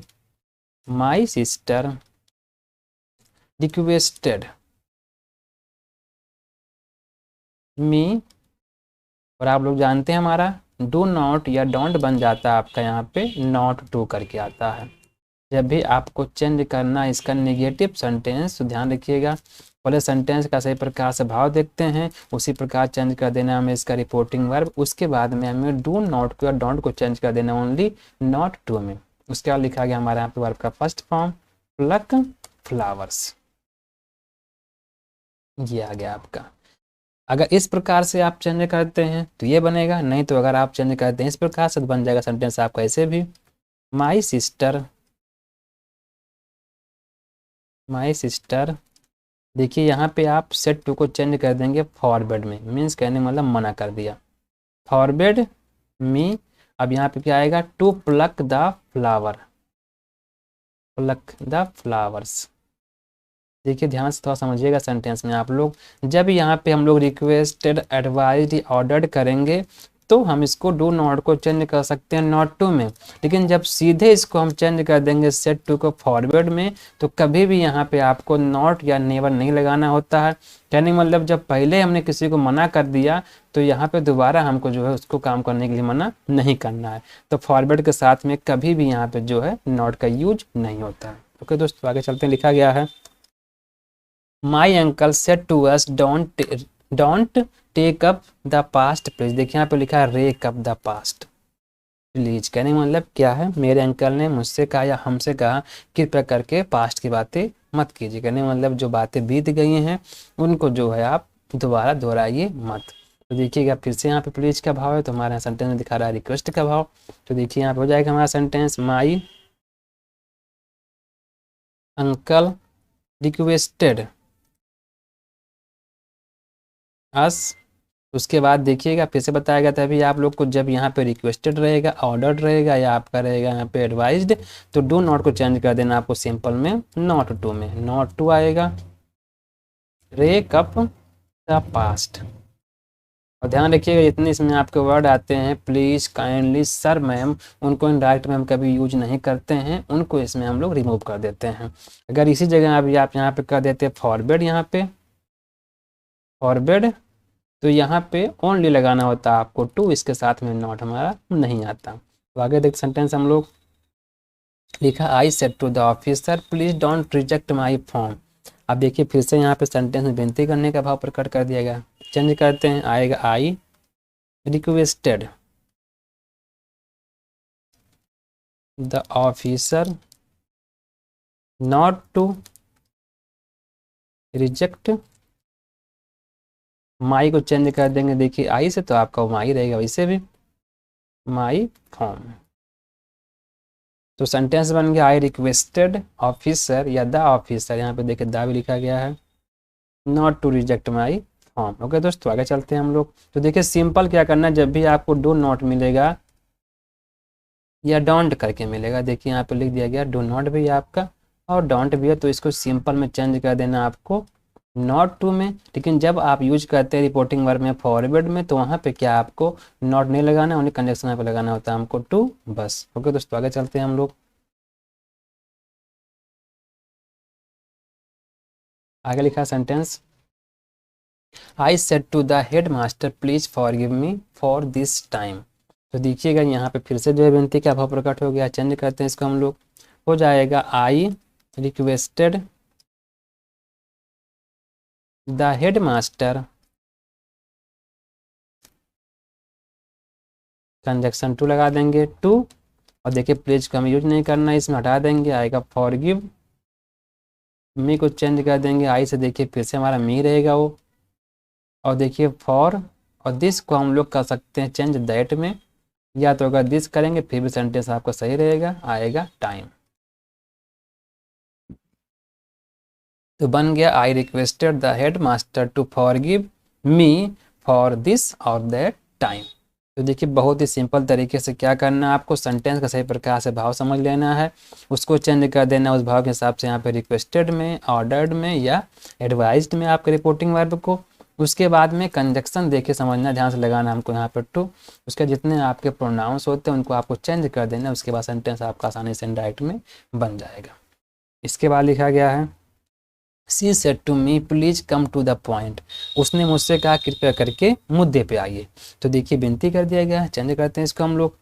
माई सिस्टर रिक्वेस्टेड मी। और आप लोग जानते हैं हमारा डू नॉट या डोंट बन जाता है आपका यहाँ पे नॉट टू करके आता है। जब भी आपको चेंज करना इसका नेगेटिव सेंटेंस तो ध्यान रखिएगा, पहले सेंटेंस का सही प्रकार से भाव देखते हैं, उसी प्रकार चेंज कर देना हमें इसका रिपोर्टिंग वर्ब। उसके बाद में हमें डू नॉट को या डोंट को चेंज कर देना ओनली नॉट टू में। उसके बाद लिखा गया हमारे यहाँ पे वर्ब का फर्स्ट फॉर्म प्लक फ्लावर्स, ये आ गया आपका। अगर इस प्रकार से आप चेंज करते हैं तो ये बनेगा, नहीं तो अगर आप चेंज करते हैं इस प्रकार से तो बन जाएगा सेंटेंस आपका ऐसे भी माई सिस्टर। देखिए यहाँ पे आप सेट टू को चेंज कर देंगे फॉरवर्ड में, मीन्स कहने मतलब मना कर दिया, फॉरवर्ड मी। अब यहाँ पे क्या आएगा to pluck the flower, pluck the flowers. देखिए ध्यान से थोड़ा समझिएगा सेंटेंस में आप लोग, जब यहाँ पे हम लोग रिक्वेस्टेड एडवाइज्ड ऑर्डर्ड करेंगे तो हम इसको डू नॉट को चेंज कर सकते हैं नॉट टू में। लेकिन जब सीधे इसको हम चेंज कर देंगे सेट टू को फॉरवर्ड में तो कभी भी यहाँ पे आपको नॉट या नेवर नहीं लगाना होता है। कहने का मतलब जब पहले हमने किसी को मना कर दिया तो यहाँ पे दोबारा हमको जो है उसको काम करने के लिए मना नहीं करना है। तो फॉरवर्ड के साथ में कभी भी यहाँ पे जो है नॉट का यूज नहीं होता है। ओके दोस्तों आगे चलते हैं, लिखा गया है my uncle said to us don't take up the past please. देखिए यहाँ पे लिखा है rake up the past please. कहने का मतलब क्या है, मेरे अंकल ने मुझसे कहा या हमसे कहा कृपया करके पास्ट की बातें मत कीजिए। कहने का मतलब जो बातें बीत गई हैं उनको जो है आप दोबारा दोहराइए मत। तो देखिएगा फिर से यहाँ पे प्लीज का भाव है तो हमारे यहाँ सेंटेंस में दिखा रहा है रिक्वेस्ट का भाव। तो देखिए यहाँ पे हो जाएगा हमारा सेंटेंस माई अंकल रिक्वेस्टेड अस। उसके बाद देखिएगा फिर से बताया गया था अभी आप लोग को, जब यहाँ पे रिक्वेस्टेड रहेगा ऑर्डर्ड रहेगा या आपका रहेगा यहाँ पे एडवाइज्ड तो डू नॉट को चेंज कर देना आपको सिंपल में नॉट टू में, नॉट टू आएगा रेक अप द पास्ट। और ध्यान रखिएगा जितने इसमें आपके वर्ड आते हैं प्लीज काइंडली सर मैम उनको इनडायरेक्ट में हम कभी यूज नहीं करते हैं, उनको इसमें हम लोग रिमूव कर देते हैं। अगर इसी जगह अभी आप यहाँ पे कर देते हैं फॉरवर्ड, यहाँ पे फॉरवर्ड तो यहाँ पे ओनली लगाना होता है आपको टू, इसके साथ में नॉट हमारा नहीं आता। तो आगे देख सेंटेंस हम लोग लिखा I said to the officer please don't reject my form. अब देखिए फिर से यहाँ पे सेंटेंस में विनती करने का भाव प्रकट कर दिया गया, चेंज करते हैं आएगा I requested the officer not to reject my को चेंज कर देंगे, देखिए आई से तो आपका माई रहेगा वैसे भी माई फॉर्म। तो सेंटेंस बन गया आई रिक्वेस्टेड ऑफिसर या द ऑफिसर, यहाँ पे देखिए द भी लिखा गया है not to reject my form. Okay दोस्तों आगे चलते हैं हम लोग। तो देखिए सिंपल क्या करना है, जब भी आपको डू नॉट मिलेगा या डोंट करके मिलेगा, देखिए यहाँ पे लिख दिया गया डू नॉट भी है आपका और डोंट भी है, तो इसको सिंपल में चेंज कर देना आपको नॉट टू में। लेकिन जब आप यूज करते हैं रिपोर्टिंग वर्ब में फॉरवर्ड में तो वहाँ पे क्या आपको नॉट नहीं लगाना, उन्हें कंजक्शन यहाँ पे लगाना होता है हमको टू बस। ओके दोस्तों आगे चलते हैं हम लोग। आगे लिखा sentence I said to the headmaster please forgive me for this time. तो देखिएगा यहाँ पे फिर से जो है विनती का भाव प्रकट हो गया, चेंज करते हैं इसको हम लोग, हो जाएगा I requested the headmaster conjunction to लगा देंगे टू, और देखिए प्लीज को हमें यूज नहीं करना, इसमें हटा देंगे आएगा फॉरगिव मी को चेंज कर देंगे आई से, देखिए फिर से हमारा मी रहेगा वो, और देखिए फॉर और दिस को हम लोग कर सकते हैं चेंज दैट में, या तो अगर दिस करेंगे फिर भी सेंटेंस आपका सही रहेगा आएगा टाइम। तो बन गया I requested the headmaster to forgive me for this और दैट टाइम। तो देखिए बहुत ही सिंपल तरीके से क्या करना है, आपको सेंटेंस का सही प्रकार से भाव समझ लेना है, उसको चेंज कर देना उस भाव के हिसाब से यहाँ पे रिक्वेस्टेड में, ऑर्डर्ड में या एडवाइज्ड में आपके रिपोर्टिंग वर्ब को। उसके बाद में कंजक्शन देके समझना, ध्यान से लगाना हमको यहाँ पर टू, उसके जितने आपके प्रोनाउंस होते हैं उनको आपको चेंज कर देना, उसके बाद सेंटेंस आपका आसानी से इनडायरेक्ट में बन जाएगा। इसके बाद लिखा गया है she said to me please come to the point, उसने मुझसे कहा कृपया करके मुद्दे पे आइए। तो देखिए विनती कर दिया गया, चेंज करते हैं इसको हम लोग,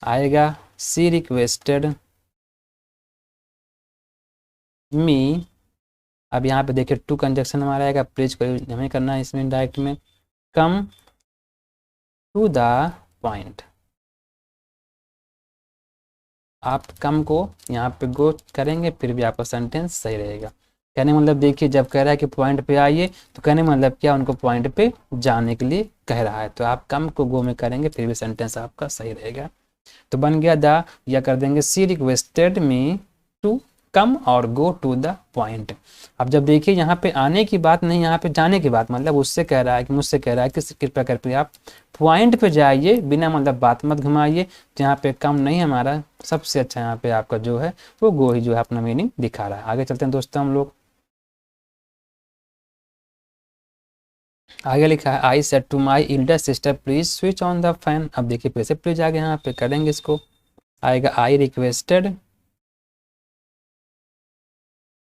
आएगा सी रिक्वेस्टेड मी। अब यहाँ पे देखिए टू कंजक्शन हमारा आएगा, प्लीज को यूज हमें करना है इसमें डायरेक्ट में, कम टू द पॉइंट। आप कम को यहाँ पे गो करेंगे फिर भी आपका सेंटेंस सही रहेगा। कहने मतलब देखिए जब कह रहा है कि पॉइंट पे आइए तो कहने मतलब क्या, उनको पॉइंट पे जाने के लिए कह रहा है, तो आप कम को गो में करेंगे फिर भी सेंटेंस आपका सही रहेगा। तो बन गया द, या कर देंगे सी रिक्वेस्टेड मी टू कम और गो टू द पॉइंट। अब जब देखिए यहाँ पे आने की बात नहीं, यहाँ पे जाने की बात, मतलब उससे कह रहा है कि मुझसे कह रहा है कि कृपया करके आप पॉइंट पे जाइए, बिना मतलब बात मत घुमाइए। तो यहाँ पे कम नहीं, हमारा सबसे अच्छा यहाँ पे आपका जो है वो गो ही जो है अपना मीनिंग दिखा रहा है। आगे चलते हैं दोस्तों हम लोग, आगे लिखा है I said to my elder sister please switch on the fan. अब देखिए फिर से प्लीज आगे यहाँ पे करेंगे इसको, आएगा I requested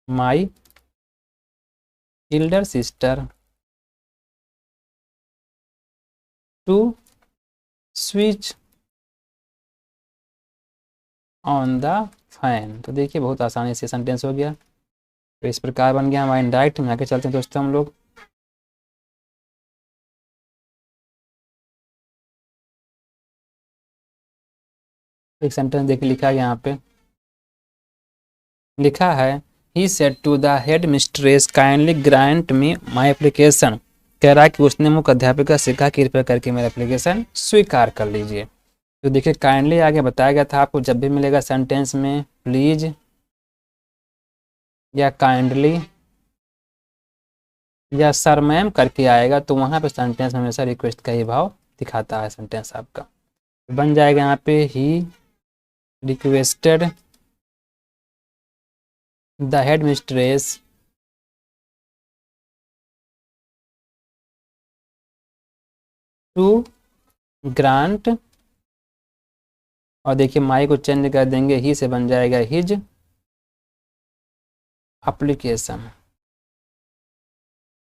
my elder sister to switch on the fan. तो देखिए बहुत आसानी से सेंटेंस हो गया, तो इस प्रकार बन गया हमारा इंडायरेक्ट में। आगे चलते हैं दोस्तों हम लोग, एक सेंटेंस देखिए लिखा है यहाँ पे, लिखा है he said to the headmistress kindly grant me my application. कह रहा है कि उसने मुख्य अध्यापिका से कहा कृपया करके मेरा एप्लीकेशन स्वीकार कर लीजिए। तो देखिए काइंडली आगे बताया गया था आपको, जब भी मिलेगा सेंटेंस में प्लीज या काइंडली या सर मैम करके आएगा तो वहाँ पे सेंटेंस में हमेशा रिक्वेस्ट का ही भाव दिखाता है सेंटेंस आपका। बन जाएगा यहाँ पे he requested the headmistress to grant, और देखिए माई को चेंज कर देंगे, ही से बन जाएगा हिज एप्लीकेशन।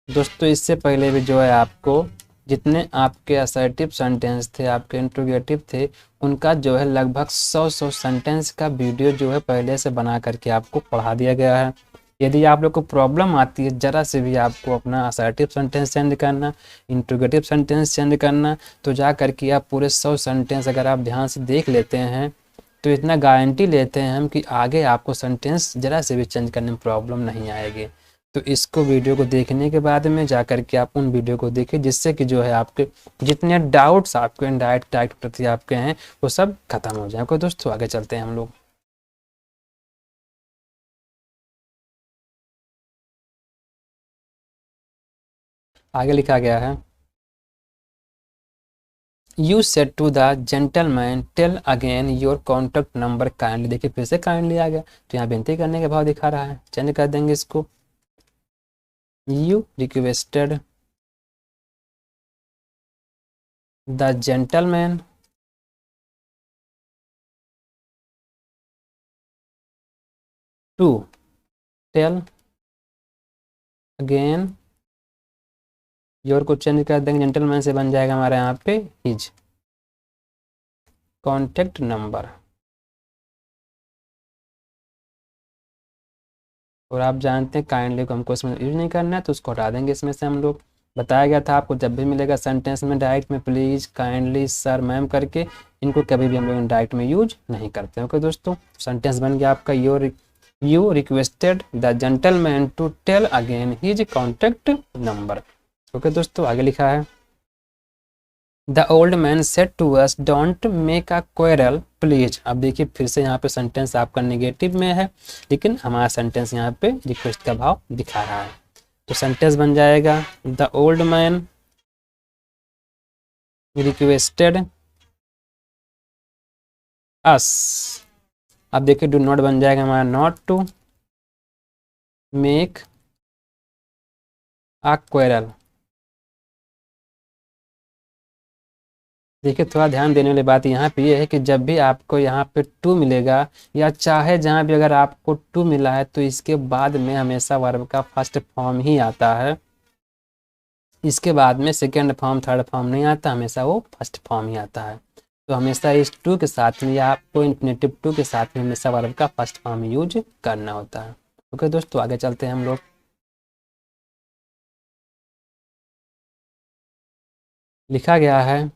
दोस्तों इससे पहले भी जो है आपको जितने आपके असर्टिव सेंटेंस थे, आपके इंट्रोगेटिव थे, उनका जो है लगभग 100 सेंटेंस का वीडियो जो है पहले से बना करके आपको पढ़ा दिया गया है। यदि आप लोग को प्रॉब्लम आती है ज़रा से भी आपको अपना असर्टिव सेंटेंस चेंज करना, इंट्रोगेटिव सेंटेंस चेंज करना, तो जा करके आप पूरे 100 सेंटेंस अगर आप ध्यान से देख लेते हैं तो इतना गारंटी लेते हैं हम कि आगे आपको सेंटेंस ज़रा से भी चेंज करने में प्रॉब्लम नहीं आएगी। तो इसको वीडियो को देखने के बाद में जा कर के आप उन वीडियो को देखें, जिससे कि जो है आपके जितने डाउट्स आपके इनडायरेक्ट टाइप प्रति आपके हैं वो सब खत्म हो जाए। दोस्तों आगे चलते हैं हम लोग, आगे लिखा गया है you said to the gentleman tell again your contact number kindly. देखिए फिर से काइंडली आ गया, तो यहाँ विनती करने के भाव दिखा रहा है, चेंज कर देंगे इसको, you requested the gentleman to tell again your को चेंज कर देंगे, जेंटलमैन से बन जाएगा हमारे यहाँ पे हिज कॉन्टैक्ट नंबर। और आप जानते हैं काइंडली को हमको इसमें यूज नहीं करना है, तो उसको हटा देंगे इसमें से हम लोग। बताया गया था आपको जब भी मिलेगा सेंटेंस में डायरेक्ट में प्लीज काइंडली सर मैम करके, इनको कभी भी हम लोग डायरेक्ट में यूज नहीं करते। ओके दोस्तों, सेंटेंस बन गया आपका you requested the gentleman to tell again his contact number. Okay दोस्तों आगे लिखा है the old man said to us don't make a quarrel please. अब देखिए फिर से यहाँ पे सेंटेंस आपका नेगेटिव में है, लेकिन हमारा सेंटेंस यहाँ पे रिक्वेस्ट का भाव दिखा रहा है। तो सेंटेंस बन जाएगा the old man requested us. अब देखिए डू नॉट बन जाएगा हमारा not to make a quarrel. देखिए थोड़ा ध्यान देने वाली बात यहाँ पे ये है कि जब भी आपको यहाँ पे टू मिलेगा या चाहे जहाँ भी अगर आपको टू मिला है तो इसके बाद में हमेशा वर्ब का फर्स्ट फॉर्म ही आता है। इसके बाद में सेकेंड फॉर्म थर्ड फॉर्म नहीं आता, हमेशा वो फर्स्ट फॉर्म ही आता है। तो हमेशा इस टू के साथ में या आपको इन्फिनेटिव टू के साथ में हमेशा वर्ब का फर्स्ट फॉर्म यूज करना होता है। ओके दोस्तों आगे चलते हैं हम लोग। लिखा गया है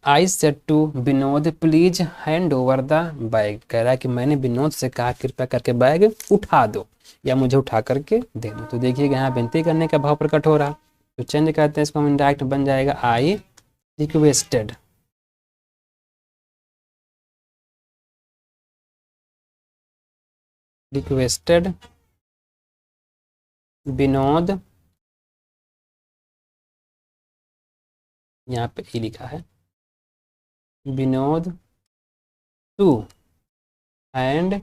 I said to Vinod please hand over the bag. कह रहा है कि मैंने विनोद से कहा कृपया करके बैग उठा दो या मुझे उठा करके दे दो। तो देखिए यहाँ विनती करने का भाव प्रकट हो रहा है, तो चेंज करते हैं इसको हम, इंडायरेक्ट बन जाएगा आई रिक्वेस्टेड। रिक्वेस्टेड विनोद, यहाँ पे ही लिखा है Vinod to hand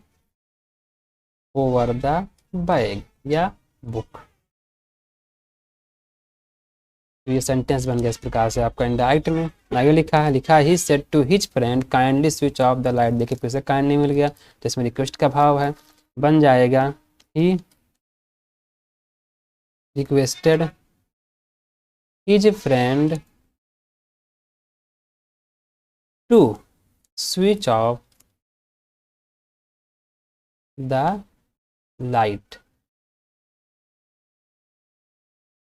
over the bag या बुक। तो ये सेंटेंस बन गया इस प्रकार से आपका इंडायरेक्ट में। आगे लिखा he said to his friend kindly switch off the light. देखिए फिर से काइंडली मिल गया तो इसमें रिक्वेस्ट का भाव है, बन जाएगा he requested his friend to switch off the light.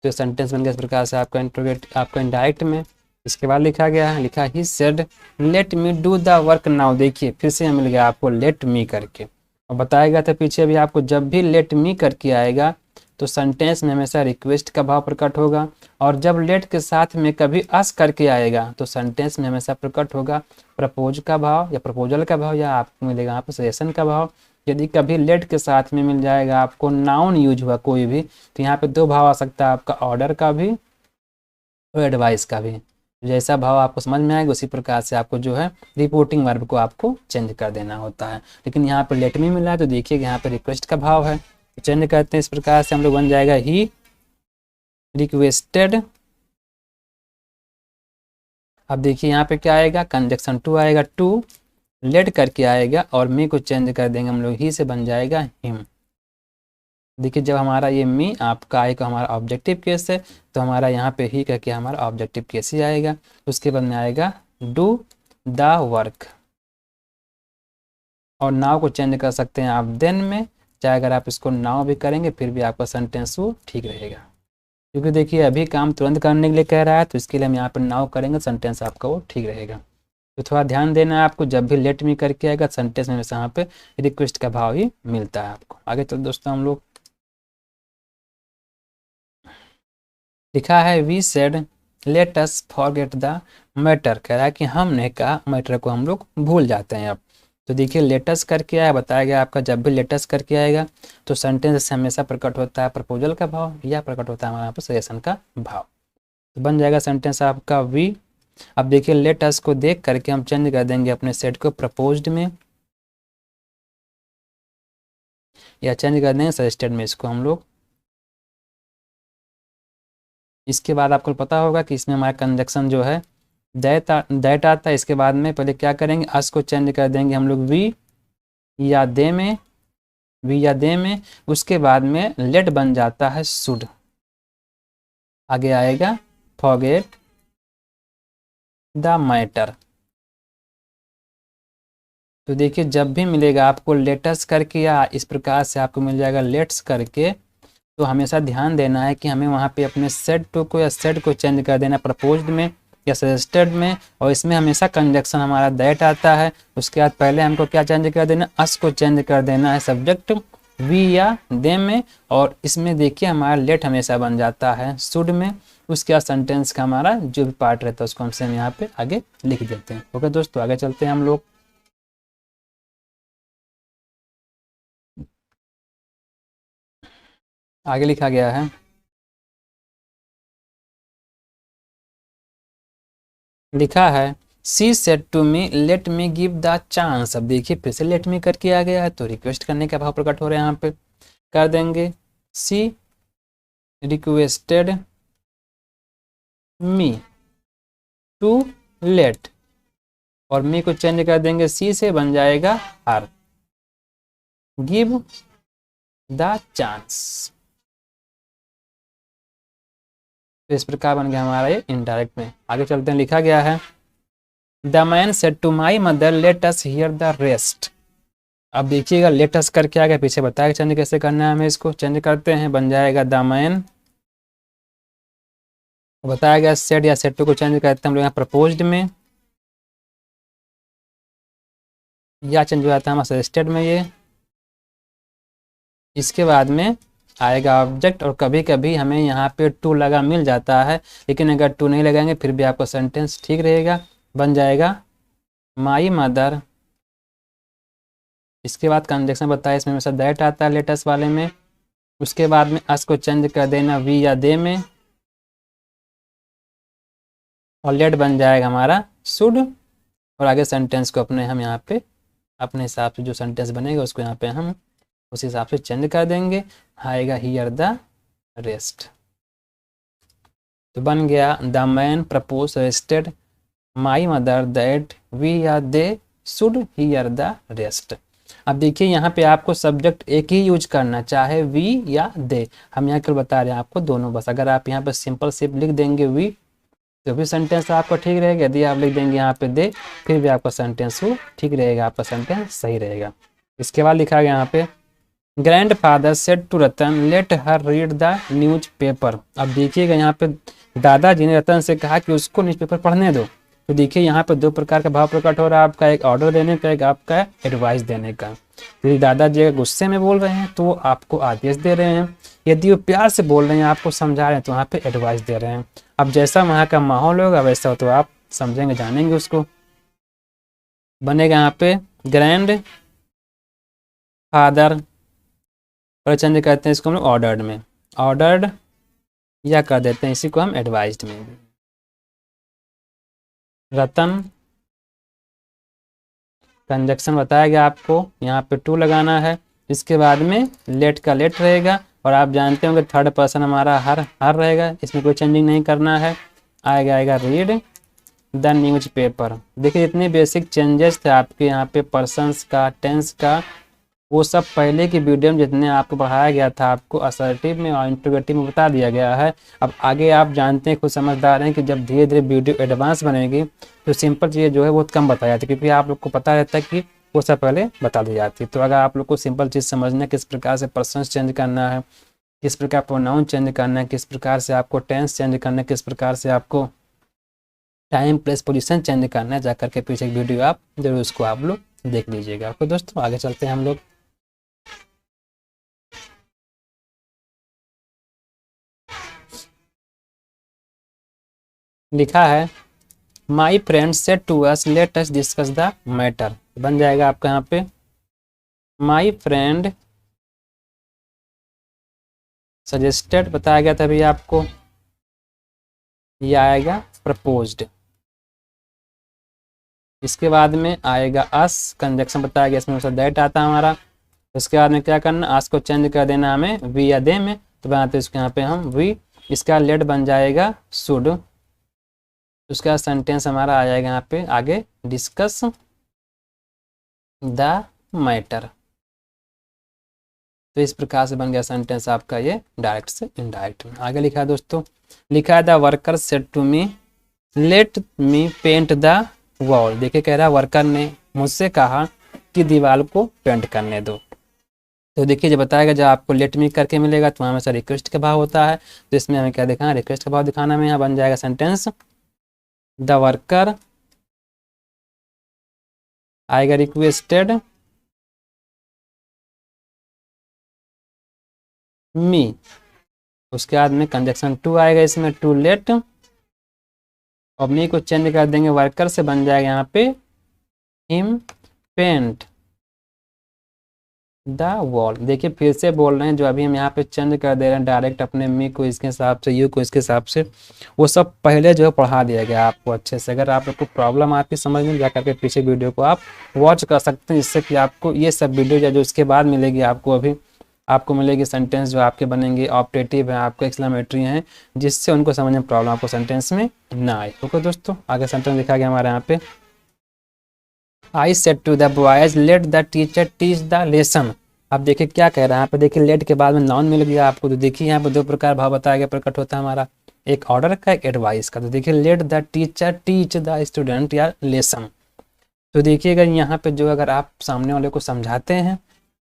तो सेंटेंस बन गया इस प्रकार से आपका इंट्रोगेट आपका इंडायरेक्ट में। इसके बाद लिखा he said let me do the work now. देखिए फिर से मिल गया आपको लेट मी करके, और बताया गया था पीछे भी आपको जब भी लेट मी करके आएगा तो सेंटेंस में हमेशा रिक्वेस्ट का भाव प्रकट होगा, और जब लेट के साथ में कभी अस करके आएगा तो सेंटेंस में हमेशा प्रकट होगा प्रपोज का भाव या प्रपोजल का भाव, या आपको मिलेगा यहाँ पर सजेशन का भाव। यदि कभी लेट के साथ में मिल जाएगा आपको नाउन यूज हुआ कोई भी, तो यहाँ पे दो भाव आ सकता है आपका ऑर्डर का भी और एडवाइस का भी। जैसा भाव आपको समझ में आएगा उसी प्रकार से आपको जो है रिपोर्टिंग वर्ब को आपको चेंज कर देना होता है। लेकिन यहाँ पर लेट मी मिला है तो देखिए यहाँ पर रिक्वेस्ट का भाव है, तो चेंज करते हैं इस प्रकार से हम लोग बन जाएगा ही रिक्वेस्टेड। अब देखिए यहाँ पे क्या आएगा कंजक्शन टू आएगा, टू लेट करके आएगा और मी को चेंज कर देंगे हम लोग ही से बन जाएगा हिम। देखिए जब हमारा ये मी आपका आएगा हमारा ऑब्जेक्टिव केस है तो हमारा यहाँ पे ही करके हमारा ऑब्जेक्टिव केस ही आएगा। उसके बाद में आएगा डू द वर्क, और नाव को चेंज कर सकते हैं आप देन में, चाहे अगर आप इसको नाव भी करेंगे फिर भी आपका सेंटेंस वो ठीक रहेगा, क्योंकि देखिए अभी काम तुरंत करने के लिए कह रहा है तो इसके लिए हम यहाँ पर नाव करेंगे सेंटेंस आपका वो ठीक रहेगा। तो थोड़ा ध्यान देना है आपको, जब भी लेट मी करके आएगा सेंटेंस में हमेशा यहाँ पे रिक्वेस्ट का भाव ही मिलता है आपको। आगे चल दोस्तों हम लोग, लिखा है we said let us forget the matter. कह रहा है कि हमने कहा मैटर को हम लोग भूल जाते हैं अब। तो देखिए लेटस करके आया, बताया गया आपका जब भी लेटस करके आएगा तो सेंटेंस से हमेशा प्रकट होता है प्रपोजल का भाव या प्रकट होता है हमारे यहाँ पर सजेशन का भाव। तो बन जाएगा सेंटेंस आपका वी। अब देखिए लेटस को देख करके हम चेंज कर देंगे अपने सेट को प्रपोज्ड में, या चेंज कर देंगे सजेस्टेड में इसको हम लोग। इसके बाद आपको पता होगा कि इसमें हमारा कंजक्शन जो है दैट आता है। इसके बाद में पहले क्या करेंगे अस को चेंज कर देंगे हम लोग वी या दे में, वी या दे में। उसके बाद में लेट बन जाता है शुड, आगे आएगा फॉरगेट द मैटर। तो देखिए जब भी मिलेगा आपको लेटस करके या इस प्रकार से आपको मिल जाएगा लेट्स करके, तो हमेशा ध्यान देना है कि हमें वहाँ पे अपने सेड टू को या सेड को चेंज कर देना प्रपोज्ड में या सजेस्टेड में, और इसमें हमेशा कंजक्शन हमारा दैट आता है। उसके बाद पहले हमको क्या चेंज कर देना अस को चेंज कर देना है सब्जेक्ट वी या दे में, और इसमें देखिए हमारा लेट हमेशा बन जाता है शुड में। उसके बाद सेंटेंस का हमारा जो भी पार्ट रहता है उसको हमसे हम यहाँ पे आगे लिख देते हैं। ओके दोस्तों आगे चलते हैं हम लोग। आगे लिखा गया है लिखा है she said to me let me give the chance. अब देखिए फिर से लेट मी करके आ गया है, तो रिक्वेस्ट करने का भाव प्रकट हो रहा है, यहाँ पे कर देंगे सी रिक्वेस्टेड मी टू लेट, और मी को चेंज कर देंगे सी से, बन जाएगा हर, गिव द चांस। तो इस प्रकार बन गया हमारा ये इनडायरेक्ट में। आगे चलते हैं, लिखा गया है the man said to my mother let us hear the rest. अब देखिएगा लेट अस करके आ गया, पीछे बताया चेंज कैसे करना है, हमें इसको चेंज करते हैं, बन जाएगा द मैन, बताया गया सेट या सेट टू को चेंज करते हैं हम लोग यहाँ प्रपोज्ड में, या चेंज हो जाता है हमारा सजेस्टेड में ये। इसके बाद में आएगा ऑब्जेक्ट, और कभी कभी हमें यहाँ पे टू लगा मिल जाता है, लेकिन अगर टू नहीं लगाएंगे फिर भी आपका सेंटेंस ठीक रहेगा, बन जाएगा माई मदर। इसके बाद कंजक्शन बताया, इसमें हमेशा दैट आता है लेटेस्ट वाले में। उसके बाद में अस को चेंज कर देना वी या दे में, और लेट बन जाएगा हमारा शुड, और आगे सेंटेंस को अपने हम यहाँ पे अपने हिसाब से जो सेंटेंस बनेगा उसको यहाँ पे हम उस हिसाब से चेंज कर देंगे, आएगा हियर द रेस्ट। तो बन गया the man propose rested my mother that we या they should hear the rest. अब देखिए यहाँ पे आपको सब्जेक्ट एक ही यूज करना, चाहे वी या दे, हम यहाँ कल बता रहे हैं आपको दोनों बस। अगर आप यहाँ पे सिंपल सिर्फ लिख देंगे वी तो भी सेंटेंस आपका ठीक रहेगा, यदि आप लिख देंगे यहाँ पे दे फिर भी आपका सेंटेंस वो ठीक रहेगा, आपका सेंटेंस सही रहेगा। इसके बाद लिखा गया यहाँ पे grandfather said to Ratan let her read the newspaper. अब देखिएगा यहाँ पे दादाजी ने रतन से कहा कि उसको न्यूज पेपर पढ़ने दो। तो देखिए यहाँ पे दो प्रकार का भाव प्रकट हो रहा है, आपका एक ऑर्डर देने का, एक आपका एडवाइस देने का। यदि दादाजी अगर गुस्से में बोल रहे हैं तो वो आपको आदेश दे रहे हैं, यदि वो प्यार से बोल रहे हैं आपको समझा रहे हैं तो वहाँ पे एडवाइस दे रहे हैं। अब जैसा वहाँ का माहौल होगा वैसा तो आप समझेंगे जानेंगे उसको, बनेगा यहाँ पे ग्रैंड फादर, और चेंज करते हैं इसको हम लोग ऑर्डर्ड में, ऑर्डर्ड, या कर देते हैं इसी को हम एडवाइज्ड में। रतन कंजक्शन बताया गया आपको, यहाँ पे टू लगाना है, इसके बाद में लेट का लेट रहेगा, और आप जानते होंगे थर्ड पर्सन हमारा हर रहेगा, इसमें कोई चेंजिंग नहीं करना है। आएगा रीड द न्यूज पेपर। देखिए इतने बेसिक चेंजेस थे आपके यहाँ पे पर्सन्स का, टेंस का, वो सब पहले की वीडियो में जितने आपको पढ़ाया गया था आपको असर्टिव में और इंट्रोगेटिव में बता दिया गया है। अब आगे आप जानते हैं, खुद समझदार हैं कि जब धीरे धीरे वीडियो एडवांस बनेगी तो सिंपल चीज़ें जो है बहुत कम बताया जाती है, क्योंकि आप लोग को पता रहता है कि वो सब पहले बता दी जाती है। तो अगर आप लोग को सिंपल चीज़ समझना है, किस प्रकार से पर्सन चेंज करना है, किस प्रकार प्रोनाउन चेंज करना है, किस प्रकार से आपको टेंस चेंज करना है, किस प्रकार से आपको टाइम प्लेस पोजीशन चेंज करना है, जाकर के पीछे एक वीडियो आप जरूर उसको आप लोग देख लीजिएगा। आपको दोस्तों आगे चलते हैं हम लोग। लिखा है my friend said to us let us discuss the matter. बन जाएगा आपका यहाँ पे माई फ्रेंड सजेस्टेड, बताया गया था अभी आपको, ये आएगा प्रपोज्ड। इसके बाद में आएगा अस, कंजक्शन बताया गया इसमें दैट आता है हमारा। उसके बाद में क्या करना, अस को चेंज कर देना हमें वी या दे में, तो बनाते इसको यहाँ पे हम वी, इसका लेट बन जाएगा शुड। उसका सेंटेंस हमारा आ जाएगा यहाँ पे आगे डिस्कस द मैटर। तो इस प्रकार से बन गया सेंटेंस आपका ये डायरेक्ट से इनडायरेक्ट में। आगे लिखा है दोस्तों, लिखा है the worker said to me let me paint the wall. देखिए कह रहा है वर्कर ने मुझसे कहा कि दीवार को पेंट करने दो। तो देखिए जब बताएगा जब आपको लेट मी करके मिलेगा तो हमेशा रिक्वेस्ट का भाव होता है, तो इसमें हमें क्या दिखाना, रिक्वेस्ट का भाव दिखाना में, यहाँ बन जाएगा सेंटेंस द वर्कर, आएगा रिक्वेस्टेड मी, उसके बाद में कंजक्शन टू आएगा इसमें टू लेट, और मी को चेंज कर देंगे वर्कर से, बन जाएगा यहाँ pay him paint the wall. देखिए फिर से बोल रहे हैं, जो अभी हम यहाँ पे चेंज कर दे रहे हैं डायरेक्ट अपने मी को इसके हिसाब से, यू को इसके हिसाब से, वो सब पहले जो है पढ़ा दिया गया आपको अच्छे से। अगर आप लोग को प्रॉब्लम आती है समझ में, जा करके पीछे वीडियो को आप वॉच कर सकते हैं, जिससे कि आपको ये सब वीडियो या जो इसके बाद मिलेगी आपको, अभी आपको मिलेगी सेंटेंस जो आपके बनेंगे ऑप्टेटिव है, आपके एक्सक्लेमेटरी हैं, जिससे उनको समझने में प्रॉब्लम आपको सेंटेंस में ना आए। ओके दोस्तों, आगे सेंटेंस लिखा गया हमारे यहाँ पे, I said to the boys let the teacher teach the lesson. अब देखिए क्या कह रहा है यहाँ पे, देखिए लेट के बाद में नाउन मिल गया आपको। तो देखिए यहाँ पे दो प्रकार भाव बताया गया, प्रकट होता है हमारा, एक ऑर्डर का, एक एडवाइस का। तो देखिए late the teacher teach the student या लेसन। तो देखिए अगर यहाँ पे जो अगर आप सामने वाले को समझाते हैं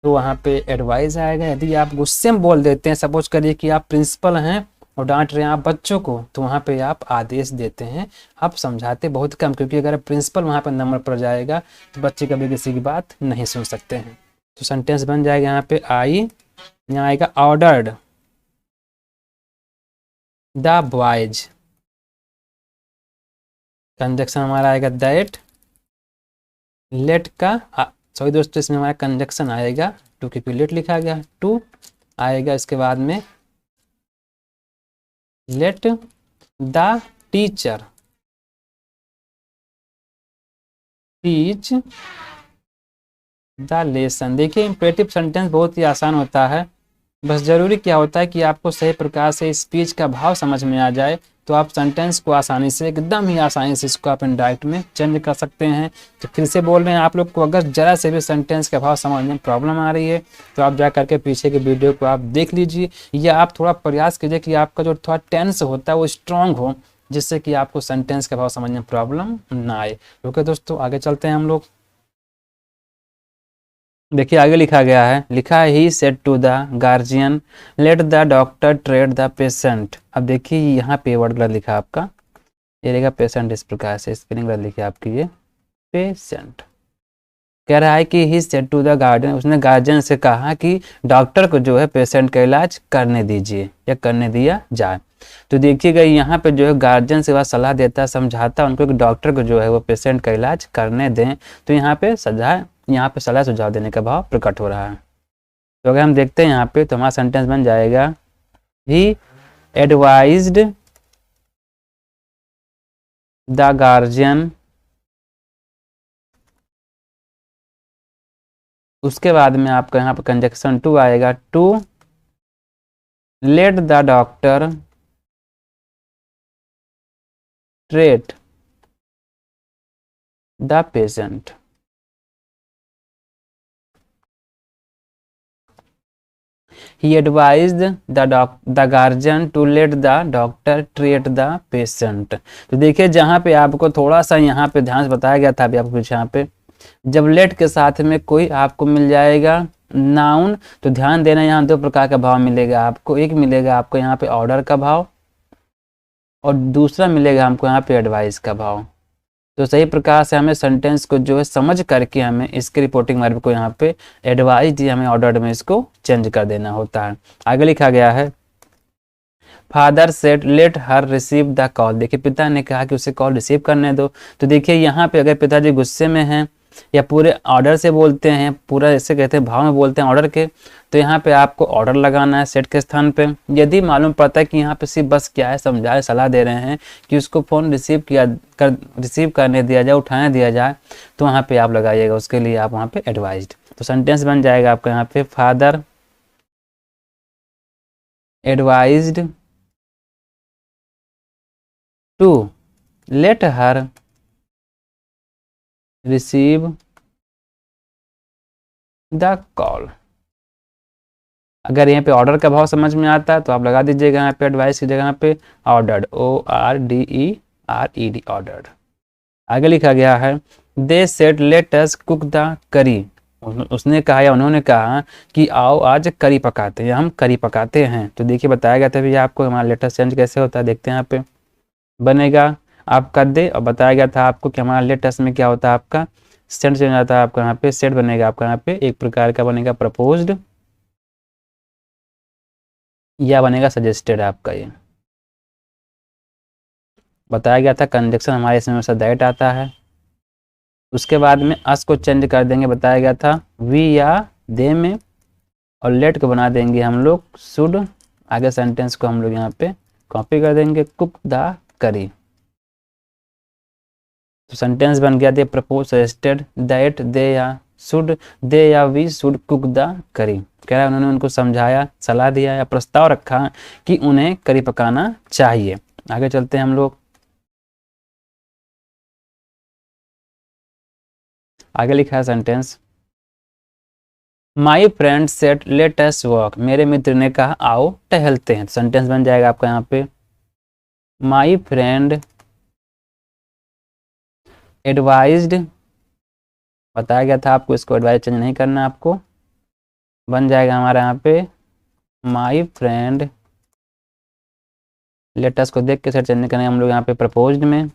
तो वहाँ पे एडवाइस आएगा। यदि आप गुस्से में बोल देते हैं, सपोज करिए कि आप प्रिंसिपल हैं और डांट रहे हैं आप बच्चों को, तो वहाँ पे आप आदेश देते हैं, आप समझाते बहुत कम, क्योंकि अगर प्रिंसिपल वहाँ पर नंबर पर जाएगा तो बच्चे कभी किसी की बात नहीं सुन सकते हैं। तो सेंटेंस बन जाएगा यहाँ पे आई, यहाँ आएगा ऑर्डर्ड द बॉयज, कंजक्शन हमारा आएगा दैट, लेट का सॉरी दोस्तों इसमें हमारा कंजक्शन आएगा टू, क्योंकि लेट लिखा गया, टू आएगा इसके बाद में late the teacher teach the lesson. देखिए इम्परेटिव सेंटेंस बहुत ही आसान होता है, बस ज़रूरी क्या होता है कि आपको सही प्रकार से स्पीच का भाव समझ में आ जाए, तो आप सेंटेंस को आसानी से, एकदम ही आसानी से इसको आप इनडायरेक्ट में चेंज कर सकते हैं। तो फिर से बोल रहे हैं, आप लोग को अगर ज़रा से भी सेंटेंस का भाव समझने में प्रॉब्लम आ रही है तो आप जा करके पीछे के वीडियो को आप देख लीजिए, या आप थोड़ा प्रयास कीजिए कि आपका जो थोड़ा टेंस होता है वो स्ट्रांग हो, जिससे कि आपको सेंटेंस का भाव समझने में प्रॉब्लम ना आए। ओके दोस्तों, आगे चलते हैं हम लोग। देखिए आगे लिखा गया है, लिखा है he said to the guardian let the doctor treat the patient. अब देखिए यहाँ पे वर्ड गलत लिखा आपका, ये रहेगा पेशेंट, इस प्रकार से स्पेलिंग गलत लिखी आपकी, ये पेशेंट। कह रहा है कि he said to the guardian, उसने गार्जियन से कहा कि डॉक्टर को जो है पेशेंट का इलाज करने दीजिए या करने दिया जाए। तो देखिएगा यहाँ पे जो है गार्जियन से वह सलाह देता, समझाता उनको कि डॉक्टर को जो है वो पेशेंट का इलाज करने दें। तो यहाँ पे सलाह सुझाव देने का भाव प्रकट हो रहा है। तो अगर हम देखते हैं यहाँ पे, तो हमारा सेंटेंस बन जाएगा ही एडवाइज्ड द गार्जियन, उसके बाद में आपका यहाँ पे कंजक्शन टू आएगा, to let the doctor treat the patient. He advised the guardian to let the doctor treat the patient। तो देखिए जहाँ पे आपको थोड़ा सा यहाँ पे ध्यान से बताया गया था, अभी आपको कुछ यहाँ पे जब लेट के साथ में कोई आपको मिल जाएगा नाउन, तो ध्यान देना यहाँ दो प्रकार का भाव मिलेगा आपको। एक मिलेगा आपको यहाँ पे ऑर्डर का भाव और दूसरा मिलेगा हमको यहाँ पे एडवाइस का भाव। तो सही प्रकार से हमें सेंटेंस को जो है समझ करके हमें इसके रिपोर्टिंग वर्ब को यहाँ पे एडवाइस दी, हमें ऑर्डर में इसको चेंज कर देना होता है। आगे लिखा गया है father said let her receive the call. देखिए पिता ने कहा कि उसे कॉल रिसीव करने दो। तो देखिए यहाँ पे अगर पिताजी गुस्से में हैं या पूरे ऑर्डर से बोलते हैं, पूरा जैसे कहते हैं भाव में बोलते हैं ऑर्डर के, तो यहाँ पे आपको ऑर्डर लगाना है सेट के स्थान पे। यदि मालूम पड़ता है कि यहाँ पे सिर्फ बस क्या है समझाए सलाह दे रहे हैं कि उसको फ़ोन रिसीव करने दिया जाए, उठाने दिया जाए, तो वहाँ पे आप लगाइएगा, उसके लिए आप वहाँ पे एडवाइज्ड। तो सेंटेंस बन जाएगा आपका यहाँ पे father advised to let her receive the call. अगर यहाँ पे ऑर्डर का भाव समझ में आता है तो आप लगा दीजिएगा यहाँ पे एडवाइस की जगह पे ऑर्डर्ड, ORDERED ऑर्डर्ड। आगे लिखा गया है they said let us cook the करी। उसने कहा या उन्होंने कहा कि आओ आज करी पकाते हैं, हम करी पकाते हैं। तो देखिए बताया गया था भैया आपको हमारा लेटर चेंज कैसे होता है, देखते हैं यहाँ पे बनेगा आपका दे, और बताया गया था आपको कि हमारा लेटेस्ट में क्या होता है, आपका सेट चेंज आता है। आपका यहाँ पे सेट बनेगा, आपका यहाँ पे एक प्रकार का बनेगा प्रपोज्ड या बनेगा सजेस्टेड। आपका ये बताया गया था। कंजक्शन हमारे इसमें हमेशा दैट आता है। उसके बाद में अस को चेंज कर देंगे, बताया गया था वी या दे में, और लेट को बना देंगे हम लोग शुड। आगे सेंटेंस को हम लोग यहाँ पे कॉपी कर देंगे, कुक द करी। तो सेंटेंस बन गया, दे प्रपोज सजेस्टेड दैट दे या वी शुड कुक द करी। कह रहा है उन्होंने उनको समझाया, सलाह दिया या प्रस्ताव रखा कि उन्हें करी पकाना चाहिए। आगे चलते हैं हम लोग। आगे लिखा है sentence, my friend set let us walk. मेरे मित्र ने कहा आओ टहलते हैं। सेंटेंस बन जाएगा आपका यहाँ पे, माई फ्रेंड एडवाइज्ड, बताया गया था आपको इसको एडवाइज चेंज नहीं करना आपको। बन जाएगा हमारा यहाँ पे माई फ्रेंड, लेटस को देख के सेट चेंज करेंगे हम लोग यहाँ पे प्रपोज्ड में,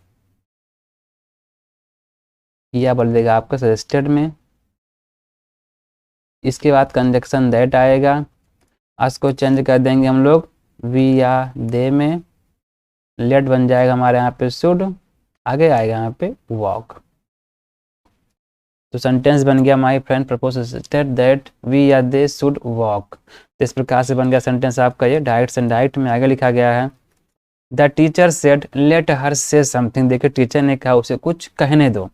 या बोल देगा आपका सजेस्टेड में। इसके बाद कंजक्शन दैट आएगा, अस को चेंज कर देंगे हम लोग वी या दे में, लेट बन जाएगा हमारे यहाँ पे शुड, आगे आएगा यहाँ पे वॉक। तो सेंटेंस बन गया, my friend propose that we या दे शुड वॉक। तो इस प्रकार से बन गया सेंटेंस आपका ये डायरेक्ट एंड डायरेक्ट में। आगे लिखा गया है, the teacher said let her से समथिंग। देखिए टीचर ने कहा उसे कुछ कहने दो।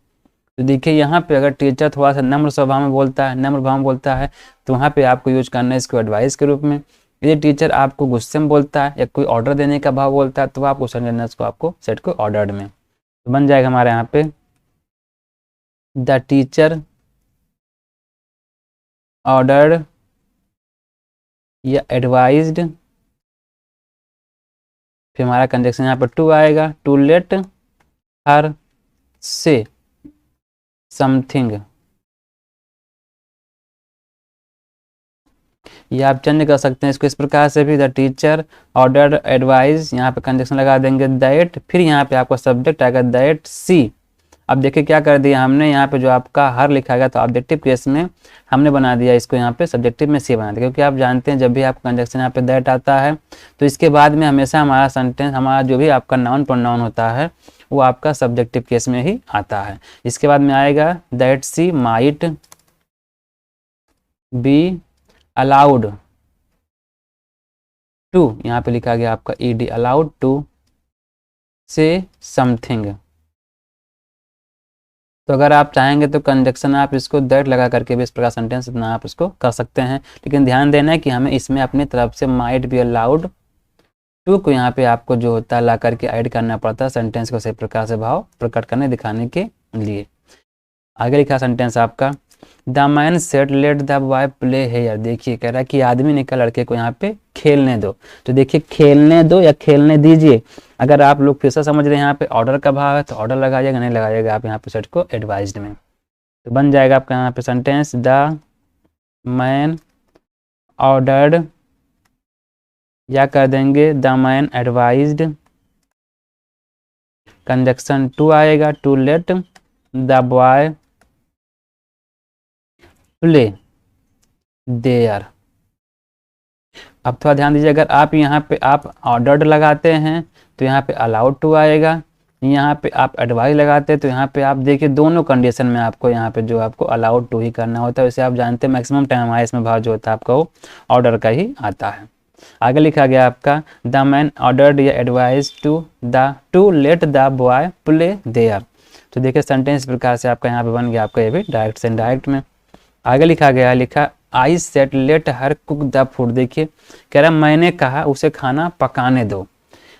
तो देखिए यहाँ पे अगर टीचर थोड़ा सा नम्र स्वभाव में बोलता है, नम्र भाव में बोलता है, तो वहाँ पे आपको यूज करना है इसको एडवाइस के रूप में। यदि टीचर आपको गुस्से में बोलता है या कोई ऑर्डर देने का भाव बोलता है, तो आप क्वेश्चन करना इसको आपको सेट को ऑर्डर्ड में। तो बन जाएगा हमारे यहाँ पे द टीचर ऑर्डर्ड या एडवाइज्ड, फिर हमारा कंजक्शन यहाँ पर टू आएगा, टू लेट हर से समथिंग। ये आप चेंज कर सकते हैं इसको इस प्रकार से भी, द टीचर ऑर्डर्ड एडवाइज, यहाँ पे कंजक्शन लगा देंगे दैट, फिर यहाँ पे आपका सब्जेक्ट आएगा दैट सी। अब देखिए क्या कर दिया हमने, यहाँ पे जो आपका हर लिखा गया तो ऑब्जेक्टिव केस में हमने बना दिया इसको यहाँ पे सब्जेक्टिव में सी बना दिया, क्योंकि आप जानते हैं जब भी आपका कंजक्शन यहाँ पे दैट आता है तो इसके बाद में हमेशा हमारा सेंटेंस, हमारा जो भी आपका नाउन प्रोनाउन होता है वो आपका सब्जेक्टिव केस में ही आता है। इसके बाद में आएगा that she might be allowed to, यहाँ पे लिखा गया आपका ED, allowed to say something. तो अगर आप चाहेंगे तो कंजक्शन आप इसको दैट लगा करके भी इस प्रकार सेंटेंस अपना आप इसको कर सकते हैं, लेकिन ध्यान देना है कि हमें इसमें अपनी तरफ से माइट बी अलाउड टू को यहाँ पे आपको जो होता है ला करके ऐड करना पड़ता है सेंटेंस को सही प्रकार से भाव प्रकट करने दिखाने के लिए। आगे लिखा सेंटेंस आपका, the man said let the boy play here. देखिए कह रहा है कि आदमी ने कहा लड़के को यहाँ पे खेलने दो। तो देखिए खेलने दो या खेलने दीजिए, अगर आप लोग फिर से समझ रहे हैं यहाँ पे ऑर्डर का भाव है तो ऑर्डर लगाइएगा, नहीं लगाइएगा आप यहाँ पे सेट को एडवाइज्ड में। तो बन जाएगा आपका यहाँ पे सेंटेंस, द मैन ऑर्डर्ड, या कर देंगे the man advised, conjunction to आएगा, to let the boy play there. अब थोड़ा ध्यान दीजिए, अगर आप यहाँ पे आप ऑर्डर्ड लगाते हैं तो यहाँ पे अलाउड टू आएगा, यहाँ पे आप एडवाइस लगाते हैं तो यहाँ पे आप देखिए दोनों कंडीशन में आपको यहाँ पे जो आपको अलाउड टू ही करना होता है। वैसे आप जानते हैं मैक्सिमम टाइम हमारे इसमें भाव जो होता है आपका वो ऑर्डर का ही आता है। आगे लिखा गया आपका, द मैन ऑर्डर्ड या advise to let the boy play there. तो देखिए सेंटेंस इस प्रकार से आपका यहाँ पे बन गया आपका ये भी डायरेक्ट से इनडायरेक्ट में। आगे लिखा गया, लिखा I said let her cook the food. देखिए कह रहा मैंने कहा उसे खाना पकाने दो।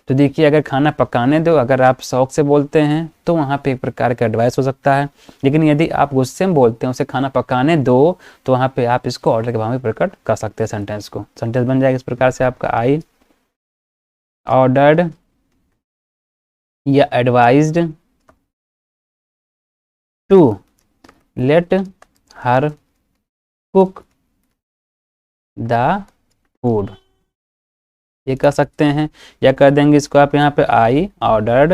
तो देखिए अगर खाना पकाने दो अगर आप शौक से बोलते हैं तो वहाँ पे एक प्रकार का एडवाइस हो सकता है, लेकिन यदि आप गुस्से में बोलते हैं उसे खाना पकाने दो तो वहाँ पे आप इसको ऑर्डर के भाव में प्रकट कर सकते हैं सेंटेंस को। सेंटेंस बन जाएगा इस प्रकार से आपका, आई ऑर्डर्ड या advised to let her cook the food, ये कर सकते हैं। या कर देंगे इसको आप यहाँ पे, आई ऑर्डर्ड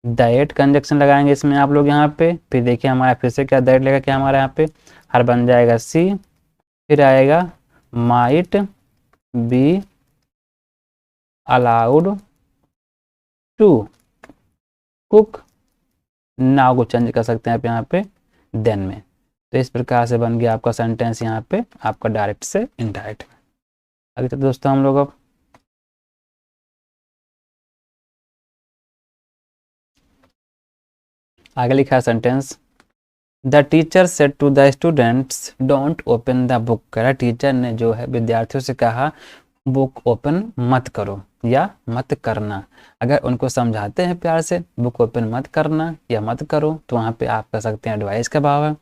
दैट, कंजक्शन लगाएंगे इसमें आप लोग यहाँ पे, फिर देखिए हमारा फिर से क्या दैट लेगा क्या हमारा यहाँ पे हर बन जाएगा सी, फिर आएगा might be allowed to cook, now को चेंज कर सकते हैं आप यहाँ पे देन में। तो इस प्रकार से बन गया आपका सेंटेंस यहाँ पे आपका डायरेक्ट से इनडायरेक्ट। आगे तो दोस्तों हम लोग अब आगे लिखा है sentence, the teacher said to the students don't open the book. कह रहा टीचर ने जो है विद्यार्थियों से कहा बुक ओपन मत करो या मत करना। अगर उनको समझाते हैं प्यार से बुक ओपन मत करना या मत करो तो वहाँ पे आप कह सकते हैं एडवाइस का भाव है।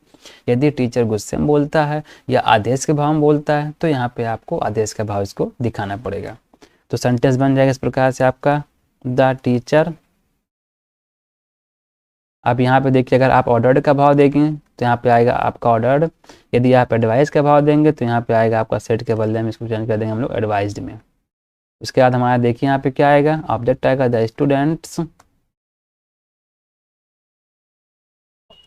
यदि टीचर गुस्से में बोलता है या आदेश के भाव में बोलता है तो यहाँ पे आपको आदेश का भाव इसको दिखाना पड़ेगा। तो सेंटेंस बन जाएगा इस प्रकार से आपका, द टीचर। अब यहाँ पे देखिए अगर आप ऑर्डर्ड का भाव देखें तो यहाँ पे आएगा आपका ऑर्डर्ड। यदि आप एडवाइस का भाव देंगे तो यहाँ पे आएगा आपका सेट के बदले में इसको चेंज कर देंगे हम लोग एडवाइज्ड में। उसके बाद हमारा देखिए यहाँ पे क्या आएगा, ऑब्जेक्ट आएगा द स्टूडेंट्स।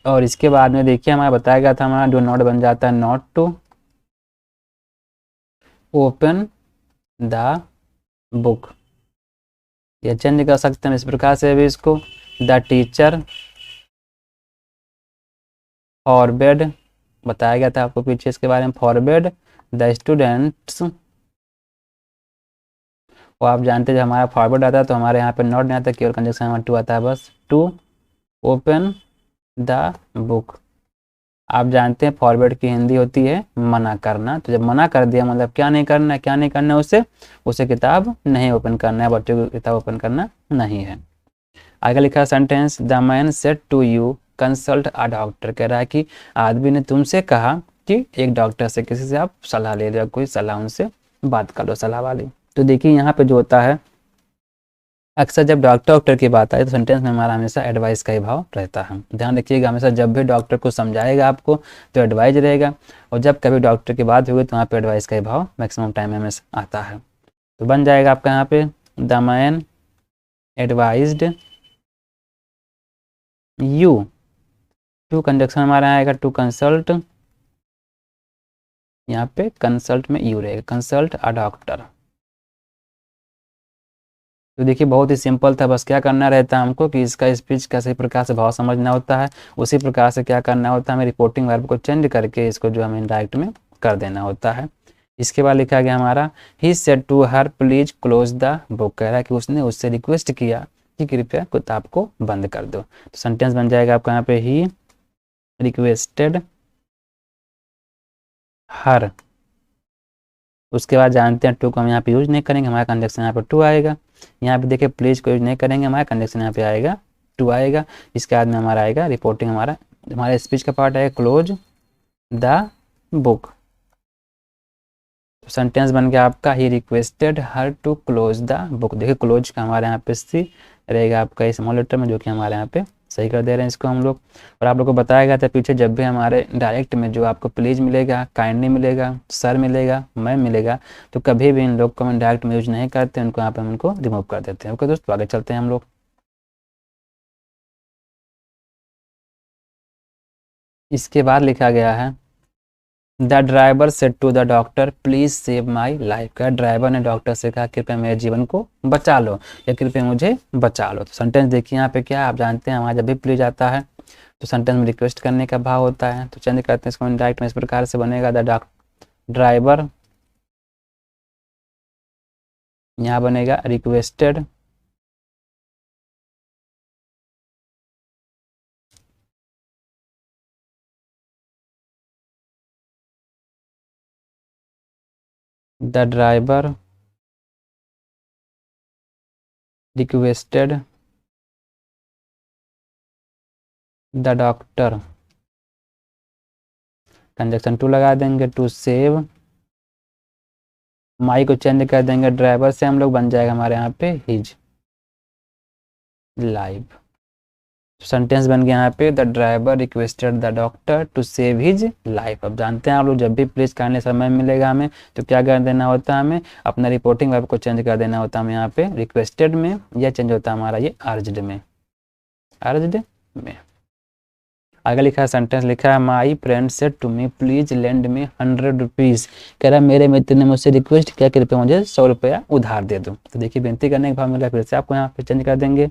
और इसके बाद में देखिए हमारा बताया गया था हमारा डू नॉट बन जाता है not to open the book. ये चेंज कर सकते हैं इस प्रकार से भी इसको, द टीचर फॉरबेड, बताया गया था आपको पीछे इसके बारे में, फॉरबेड द स्टूडेंट्स। और आप जानते हैं जब हमारा फॉरवर्ड आता है तो हमारे यहाँ पे नॉट नहीं आता, केवल कंजक्शन हमारा टू आता है बस, टू ओपन द बुक। आप जानते हैं फॉरवर्ड की हिंदी होती है मना करना। तो जब मना कर दिया मतलब क्या नहीं करना है, क्या नहीं करना है उसे किताब नहीं ओपन करना है, बच्चों की किताब ओपन करना नहीं है। आगे लिखा sentence, the man said to you consult a doctor. कह रहा है कि आदमी ने तुमसे कहा कि एक डॉक्टर से किसी से आप सलाह ले लो, कोई सलाह उनसे बात कर लो सलाह वाली। तो देखिए यहाँ पे जो होता है अक्सर जब डॉक्टर की बात आए तो सेंटेंस में हमारा हमेशा एडवाइस का ही भाव रहता है। ध्यान रखिएगा हमेशा जब भी डॉक्टर को समझाएगा आपको तो एडवाइस रहेगा, और जब कभी डॉक्टर की बात होगी तो वहाँ पे एडवाइस का ही भाव मैक्सिमम टाइम में हमेशा आता है। तो बन जाएगा आपका यहाँ पे the man advised you, to conjunction हमारा आएगा टू कंसल्ट, यहाँ पे कंसल्ट में यू रहेगा, कंसल्ट अ डॉक्टर। तो देखिए बहुत ही सिंपल था, बस क्या करना रहता है हमको कि इसका स्पीच कैसे प्रकार से भाव समझना होता है, उसी प्रकार से क्या करना होता है हमें रिपोर्टिंग वर्ब को चेंज करके इसको जो हमें डायरेक्ट में कर देना होता है। इसके बाद लिखा गया हमारा he said to her please close the book. कह रहा है कि उसने उससे रिक्वेस्ट किया कि कृपया किताब को बंद कर दो। तो सेंटेंस बन जाएगा आपका यहाँ पे ही रिक्वेस्टेड हर। उसके बाद जानते हैं टू को हम यहाँ पे यूज नहीं करेंगे, हमारा कंजक्शन यहाँ पे टू आएगा। यहाँ पे देखिए प्लीज को यूज नहीं करेंगे, हमारा कंजक्शन यहाँ पे आएगा टू आएगा। इसके बाद में हमारा आएगा रिपोर्टिंग, हमारा स्पीच का पार्ट आएगा क्लोज द बुक। तो सेंटेंस बन गया आपका he requested her to close the book. देखिए क्लोज का हमारे यहाँ पे सी रहेगा आपका स्मॉल लेटर में, जो कि हमारे यहाँ पे सही कर दे रहे हैं इसको हम लोग। और आप लोग को बताया गया था पीछे जब भी हमारे डायरेक्ट में जो आपको प्लीज मिलेगा, काइंडली मिलेगा, सर मिलेगा, मैम मिलेगा, तो कभी भी इन लोग को हम डायरेक्ट में यूज नहीं करते, उनको यहाँ पे हम उनको रिमूव कर देते हैं। ओके दोस्तों आगे चलते हैं हम लोग। इसके बाद लिखा गया है the driver said to the doctor please save my life. का ड्राइवर ने डॉक्टर से कहा कृपया मेरे जीवन को बचा लो या कृपया मुझे बचा लो। तो सेंटेंस देखिए यहाँ पे क्या है, आप जानते हैं हमारा जब भी प्लीज आता है तो सेंटेंस में रिक्वेस्ट करने का भाव होता है। तो चेंज करते हैं इसको डायरेक्ट में इस प्रकार से बनेगा द ड्राइवर, यहाँ बनेगा requested the driver requested the doctor, conjunction to लगा देंगे टू सेव माई को चेंज कर देंगे ड्राइवर से हम लोग, बन जाएगा हमारे यहाँ पे हिज लाइफ। सेंटेंस बन गया यहाँ पे the driver requested the doctor to save his life. अब जानते हैं आप लोग जब भी प्लीज करने समय मिलेगा हमें तो क्या कर देना होता है, हमें अपना रिपोर्टिंग वर्ब को चेंज कर देना होता है हमें यहाँ पे रिक्वेस्टेड में, या चेंज होता है हमारा ये अर्ज्ड में, अर्ज्ड में। आगे लिखा है सेंटेंस लिखा है my friend said to me please lend me 100 rupees. कह रहा है मेरे मित्र ने मुझसे रिक्वेस्ट किया कृपया मुझे 100 रुपया उधार दे दो। तो देखिए विनती करने के भाव मिला, फिर से आपको यहाँ पे चेंज कर देंगे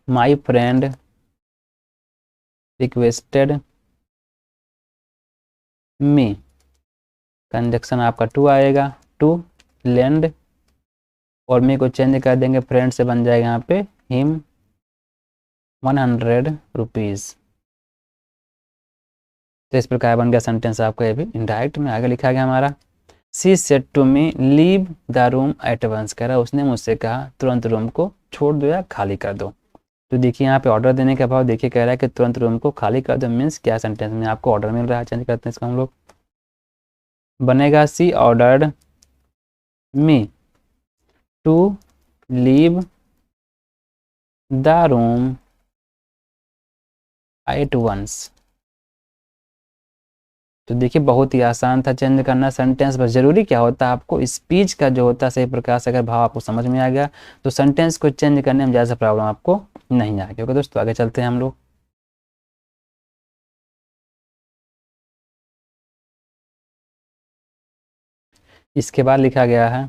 my friend requested me, conjunction आपका टू आएगा, टू लैंड, और मी को चेंज कर देंगे फ्रेंड से, बन जाएगा यहाँ पे हिम 100 रुपीज़। तो इस प्रकार बन गया सेंटेंस आपका ये भी इनडायरेक्ट में। आगे लिखा गया हमारा, she said to me leave the room at once, कह रहा उसने मुझसे कहा तुरंत रूम को छोड़ दो या खाली कर दो। तो देखिए यहाँ पे ऑर्डर देने के बाद देखिए कह रहा है कि तुरंत रूम को खाली कर दो, मीन्स क्या सेंटेंस में आपको ऑर्डर मिल रहा है। चेंज करते हैं इसका हम लोग, बनेगा she ordered me to leave the room at once. तो देखिए बहुत ही आसान था चेंज करना सेंटेंस, बस जरूरी क्या होता है आपको स्पीच का जो होता है सही प्रकार से अगर भाव आपको समझ में आ गया तो सेंटेंस को चेंज करने में ज़्यादा प्रॉब्लम आपको नहीं आएगी। ओके दोस्तों, आगे चलते हैं हम लोग। इसके बाद लिखा गया है,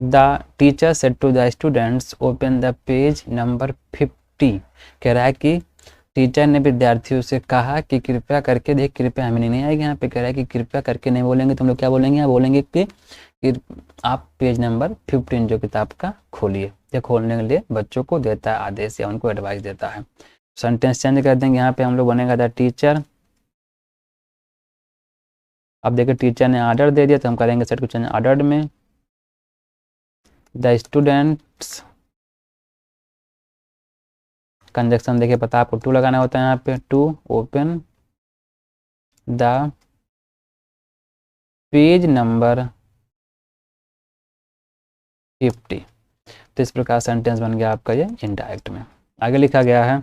the teacher said to the students open the page number 50, कह रहा है कि टीचर ने विद्यार्थियों से कहा कि कृपया करके, देख कृपया हमें नहीं आएगी यहाँ पे, कह रहा है कि कृपया करके नहीं बोलेंगे तो हम लोग क्या बोलेंगे, यहाँ बोलेंगे कि आप पेज नंबर 15 जो किताब का खोलिए, या खोलने के लिए बच्चों को देता है आदेश या उनको एडवाइस देता है। सेंटेंस चेंज कर देंगे, यहाँ पे हम लोग बनेगा द टीचर, अब देखिए टीचर ने ऑर्डर दे दिया तो हम करेंगे सेट को चेंज ऑर्डर्ड में, द स्टूडेंट्स, कंजक्शन देखिए पता आपको टू लगाना होता है यहाँ पे, to open the page number 50। तो इस प्रकार सेंटेंस बन गया आपका ये इनडायरेक्ट में। आगे लिखा गया है,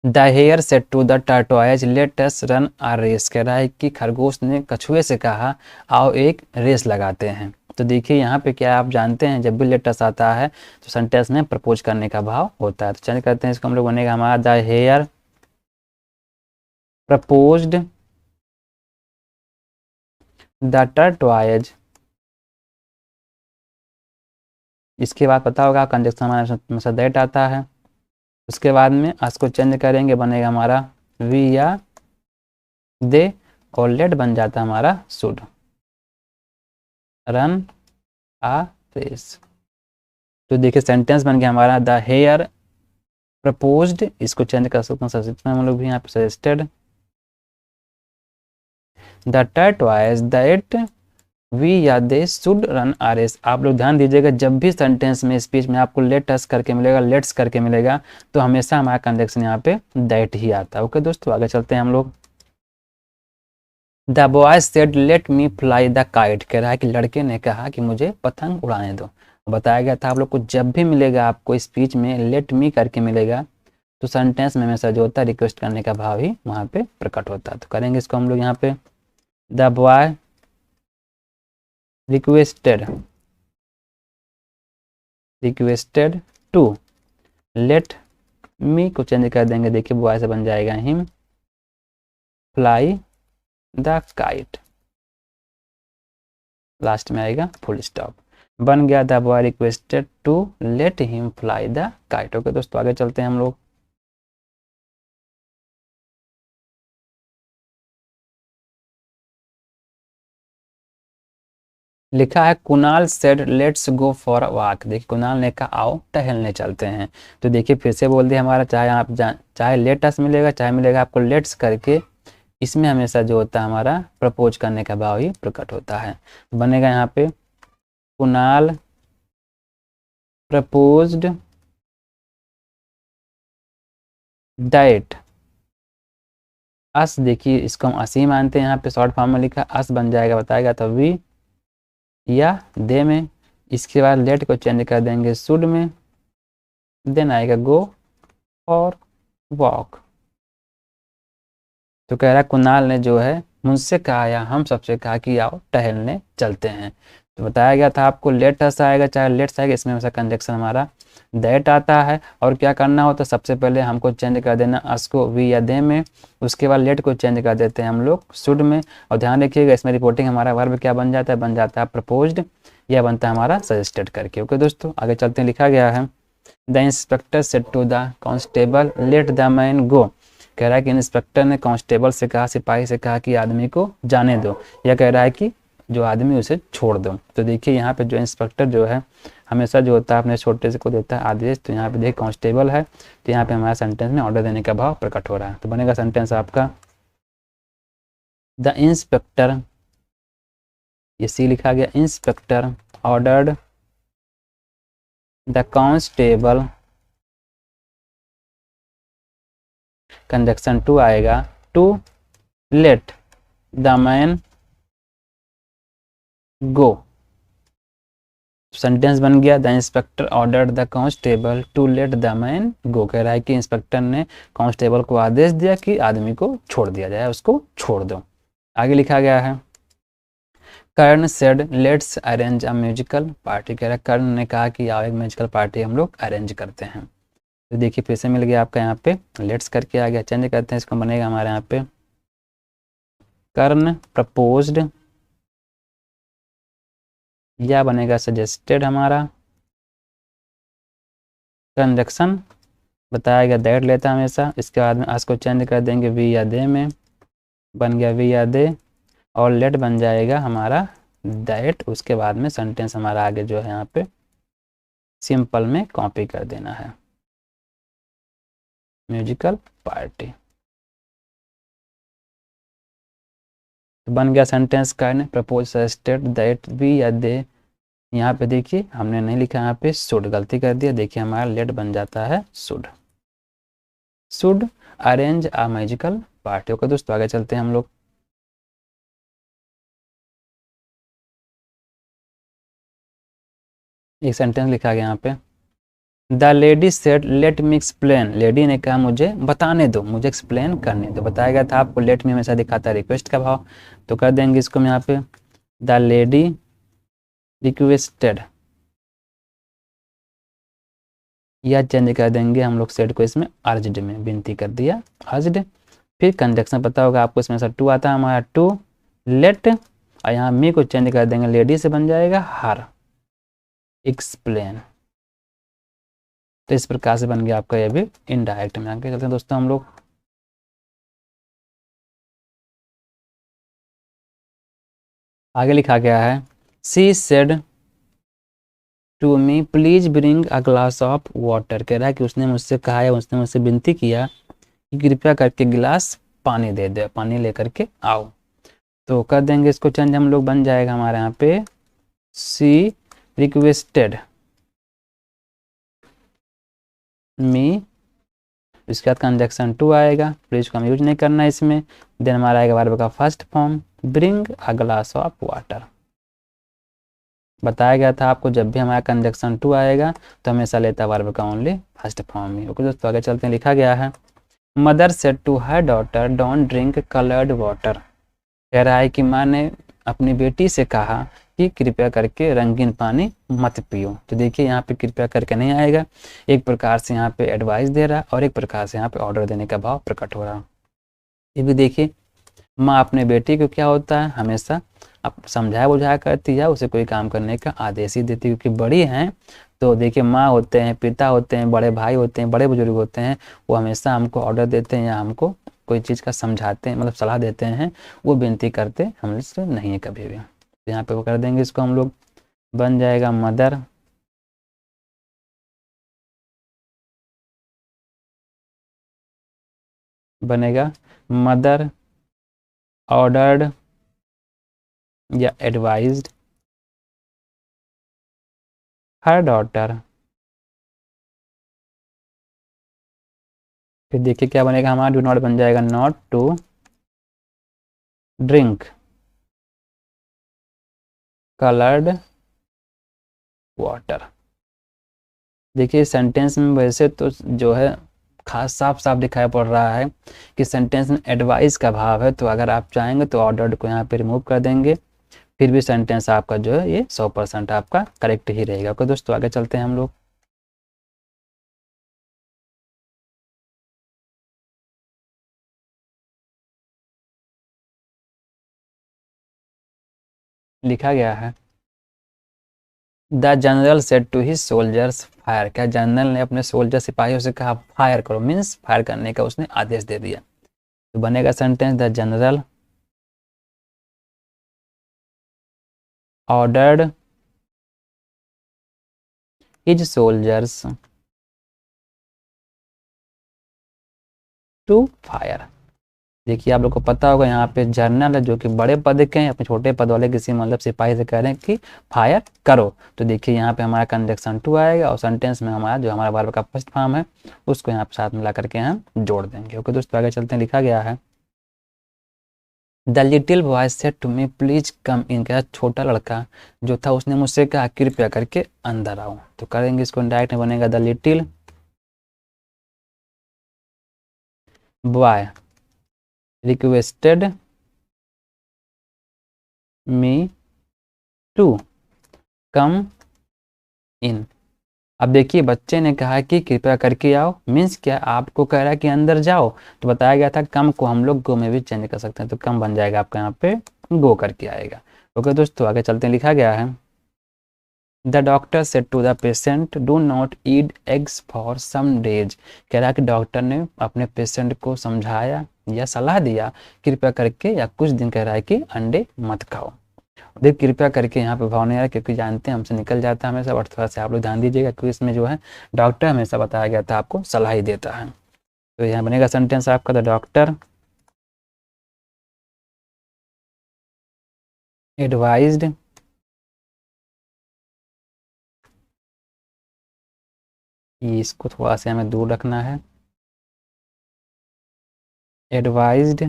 the hare said to the tortoise let us run a race, कह रहा है कि खरगोश ने कछुए से कहा आओ एक रेस लगाते हैं। तो देखिए यहाँ पे क्या आप जानते हैं, जब भी लेट अस आता है तो सेंटेंस में प्रपोज करने का भाव होता है। तो चेंज करते हैं इसको हम लोग, बनेगा हमारा the hare proposed the tortoise. इसके बाद पता होगा कंजक्शन हमारा दैट आता है, उसके बाद में इसको चेंज करेंगे, बनेगा हमारा वी या दे, और लेट बन जाता है हमारा शुड रन आ रेस। तो देखिए सेंटेंस बन गया हमारा, द हेयर प्रपोज्ड, इसको चेंज कर सकते हैं सब्जेक्ट में हम लोग भी यहाँ पे, suggested the tortoise that we या they should run a race. आप लोग ध्यान दीजिएगा, जब भी सेंटेंस में स्पीच में आपको लेट अस करके मिलेगा, लेट्स करके मिलेगा, तो हमेशा हमारा कंजक्शन यहाँ पे दैट ही आता है। ओके दोस्तों, आगे चलते हैं हम लोग। The boy said let me fly the kite, कह रहा है कि लड़के ने कहा कि मुझे पतंग उड़ाने दो। बताया गया था आप लोग को जब भी मिलेगा आपको स्पीच में लेट मी करके मिलेगा तो सेंटेंस में हमेशा जो होता है रिक्वेस्ट करने का भाव ही वहाँ पे प्रकट होता है। तो करेंगे इसको हम लोग यहाँ पे, the boy requested to let me को चेंज कर देंगे, देखिए बॉय से बन जाएगा him fly the kite, last में आएगा फुल स्टॉप, बन गया the boy requested to let him fly the kite. Okay दोस्तों, आगे चलते हैं हम लोग। लिखा है Kunal said let's go for a walk, देखिए कुणाल ने कहा आओ टहलने चलते हैं। तो देखिए फिर से बोल दिया हमारा, चाहे आप चाहे लेटस मिलेगा चाहे मिलेगा आपको लेट्स करके, इसमें हमेशा जो होता है हमारा प्रपोज करने का भाव ही प्रकट होता है। बनेगा यहाँ पे कुणाल प्रपोज्ड दैट अस, देखिए इसको हम अस ही मानते हैं, यहाँ पे शॉर्ट फॉर्म में लिखा अस बन जाएगा, बताएगा तो वी या दे में, इसके बाद लेट को चेंज कर देंगे शुड में, देन आएगा गो और वॉक। तो कह रहा है कुणाल ने जो है मुझसे कहा या हम सबसे कहा कि आओ टहलने चलते हैं। तो बताया गया था आपको लेट अस आएगा चाहे लेट्स आएगा, इसमें हमेशा कंजक्शन हमारा दैट आता है। और क्या करना होता है, सबसे पहले हमको चेंज कर देना अस को वी या दे में, उसके बाद लेट को चेंज कर देते हैं हम लोग शुड में। और ध्यान रखिएगा इसमें रिपोर्टिंग हमारा वर्ब क्या बन जाता है, बन जाता है प्रपोज्ड, या बनता है हमारा सजेस्टेड करके। ओके दोस्तों, आगे चलते हैं। लिखा गया है the inspector said to the constable let the man go, कह रहा है कि इंस्पेक्टर ने कांस्टेबल से कहा, सिपाही से कहा कि आदमी को जाने दो, या कह रहा है कि जो आदमी उसे छोड़ दो। तो देखिए यहाँ पे जो इंस्पेक्टर जो है हमेशा जो होता है अपने छोटे से को देता है आदेश। तो यहाँ पे देखिए कांस्टेबल है, तो यहाँ पे हमारा सेंटेंस में ऑर्डर देने का भाव प्रकट हो रहा है। तो बनेगा सेंटेंस आपका द इंस्पेक्टर, ये सी लिखा गया, inspector ordered the constable, conjunction to आएगा, to let the man go. Sentence बन गया the inspector ordered the constable to let the man go. कह रहा है कि इंस्पेक्टर ने कांस्टेबल को आदेश दिया कि आदमी को छोड़ दिया जाए, उसको छोड़ दो। आगे लिखा गया है Karna said let's arrange a musical party. कह रहा है कर्ण ने कहा कि आओ एक म्यूजिकल पार्टी हम लोग अरेंज करते हैं। तो देखिए फिर से मिल गया आपका यहाँ पे लेट्स करके आ गया, चेंज करते हैं इसको, बनेगा हमारे यहाँ पे कर्ण प्रपोज्ड, या बनेगा सजेस्टेड हमारा, कंजक्शन बताया गया दैट लेता हमेशा। इसके बाद में आज को चेंज कर देंगे वी या दे में, बन गया वी या दे, और लेट बन जाएगा हमारा दैट। उसके बाद में सेंटेंस हमारा आगे जो है यहाँ पे सिंपल में कॉपी कर देना है, म्यूजिकल पार्टी। तो बन गया sentence Karna propose suggested that we या दे। यहाँ पे देखिए हमने नहीं लिखा, यहाँ पे शुड गलती कर दिया। देखिए हमारा लेट बन जाता है should, should arrange a musical party. Okay दोस्तों आगे चलते हैं हम लोग। एक सेंटेंस लिखा गया यहाँ पे the lady said let me explain. Lady ने कहा मुझे बताने दो, मुझे एक्सप्लेन करने दो। बताया गया था आपको लेट मी हमेशा दिखाता है रिक्वेस्ट का भाव, तो कर देंगे इसको हम यहाँ पे द लेडी रिक्वेस्टेड, या चेंज कर देंगे हम लोग सेड को इसमें अर्ज्ड में, विनती कर दिया अर्ज्ड। फिर कंजक्शन पता होगा आपको, इसमें से टू आता है हमारा, टू लेट, और यहाँ मी को चेंज कर देंगे लेडी से बन जाएगा हर एक्सप्लेन। तो इस प्रकार से बन गया आपका ये भी इनडायरेक्ट में। आगे चलते हैं दोस्तों हम लोग। आगे लिखा गया है she said to me please bring a glass of water. कह रहा है कि उसने मुझसे कहा है, उसने मुझसे विनती किया कि कृपया करके गिलास पानी दे दे, पानी लेकर के आओ। तो कर देंगे इसको चेंज हम लोग, बन जाएगा हमारे यहाँ पे सी रिक्वेस्टेड मी, इसके बाद कंजक्शन टू आएगा, प्लीज को हम यूज नहीं करना है इसमें। देन हमारा आएगा वर्ब का first form bring a glass of water. बताया गया था आपको जब भी हमारा कंजक्शन टू आएगा तो हमेशा लेता वर्ब का ओनली फर्स्ट फॉर्म ही। ओके दोस्तों आगे चलते हैं। लिखा गया है mother said to her daughter don't drink coloured water. कह रहा है कि माँ ने अपनी बेटी से कहा कि कृपया करके रंगीन पानी मत पियो। तो देखिए यहाँ पे कृपया करके नहीं आएगा, एक प्रकार से यहाँ पे एडवाइस दे रहा है और एक प्रकार से यहाँ पे ऑर्डर देने का भाव प्रकट हो रहा। ये भी देखिए माँ अपने बेटी को क्या होता है हमेशा समझाया बुझाया करती है, उसे कोई काम करने का आदेश ही देती है, क्योंकि बड़ी हैं। तो देखिए माँ होते हैं, पिता होते हैं, बड़े भाई होते हैं, बड़े बुजुर्ग होते हैं, वो हमेशा हमको ऑर्डर देते हैं या हमको कोई चीज़ का समझाते हैं, मतलब सलाह देते हैं, वो विनती करते हमसे नहीं है कभी भी। तो यहाँ पे वो कर देंगे इसको हम लोग, बन जाएगा मदर बनेगा मदर ऑर्डर्ड या एडवाइज्ड हर डॉटर। फिर देखिए क्या बनेगा हमारा, डू नॉट बन जाएगा not to drink coloured water. देखिए सेंटेंस में वैसे तो जो है खास साफ साफ दिखाई पड़ रहा है कि सेंटेंस में एडवाइस का भाव है, तो अगर आप चाहेंगे तो ऑर्डर्ड को यहाँ पे रिमूव कर देंगे, फिर भी सेंटेंस आपका जो है ये 100% आपका करेक्ट ही रहेगा। ओके दोस्तों आगे चलते हैं हम लोग। लिखा गया है the general said to his soldiers fire. क्या जनरल ने अपने सोल्जर सिपाहियों से कहा फायर करो, मीन्स फायर करने का उसने आदेश दे दिया। तो बनेगा sentence the general ordered his soldiers to fire. देखिए आप लोग को पता होगा यहाँ पे जर्नल है जो कि बड़े पद के हैं, अपने छोटे पद वाले किसी मतलब सिपाही से कह रहे हैं कि फायर करो। तो देखिए यहाँ पे हमारा कंजक्शन टू आएगा और सेंटेंस में हमारा जो हमारा वर्ब का फर्स्ट फॉर्म है उसको यहाँ पे साथ मिला करके हम जोड़ देंगे। ओके दोस्तों, आगे चलते हैं। लिखा गया है the little boy said to me please come in. क्या छोटा लड़का जो था उसने मुझसे कहा कृपया करके अंदर आओ। तो करेंगे इसको डायरेक्ट में बनेगा the little boy requested me to come in. अब देखिए बच्चे ने कहा कि कृपया करके आओ, मीन्स क्या, आपको कह रहा है कि अंदर जाओ। तो बताया गया था कम को हम लोग गो में भी चेंज कर सकते हैं, तो कम बन जाएगा आपका यहाँ पे गो करके आएगा। ओके दोस्तों, आगे चलते हैं। लिखा गया है the doctor said to the patient do not eat eggs for some days. कह रहा है कि डॉक्टर ने अपने पेशेंट को समझाया या सलाह दिया कृपया करके या कुछ दिन कह रहा है कि अंडे मत खाओ। देख कृपया करके यहाँ पे भाव नहीं आ रहा क्योंकि जानते हैं हमसे निकल जाता है हमेशा, और थोड़ा सा आप लोग ध्यान दीजिएगा क्योंकि इसमें जो है डॉक्टर हमेशा बताया गया था आपको सलाह ही देता है। तो यहाँ बनेगा सेंटेंस आपका द डॉक्टर एडवाइज्ड ये इसको थोड़ा सा हमें दूर रखना है, एडवाइज्ड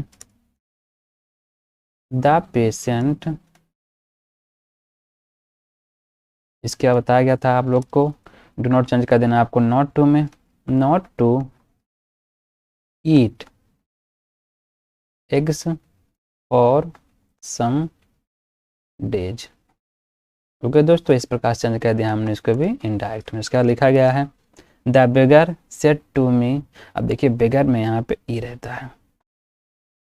द पेशेंट। इसके बाद बताया गया था आप लोग को डू नॉट चेंज कर देना आपको नॉट टू में, not to eat eggs for some days. Okay दोस्तों, इस प्रकार से चेंज कर दिया हमने इसको भी इनडायरेक्ट में। इसका लिखा गया है the beggar said to me. अब देखिए बेगर में यहाँ पे ई रहता है,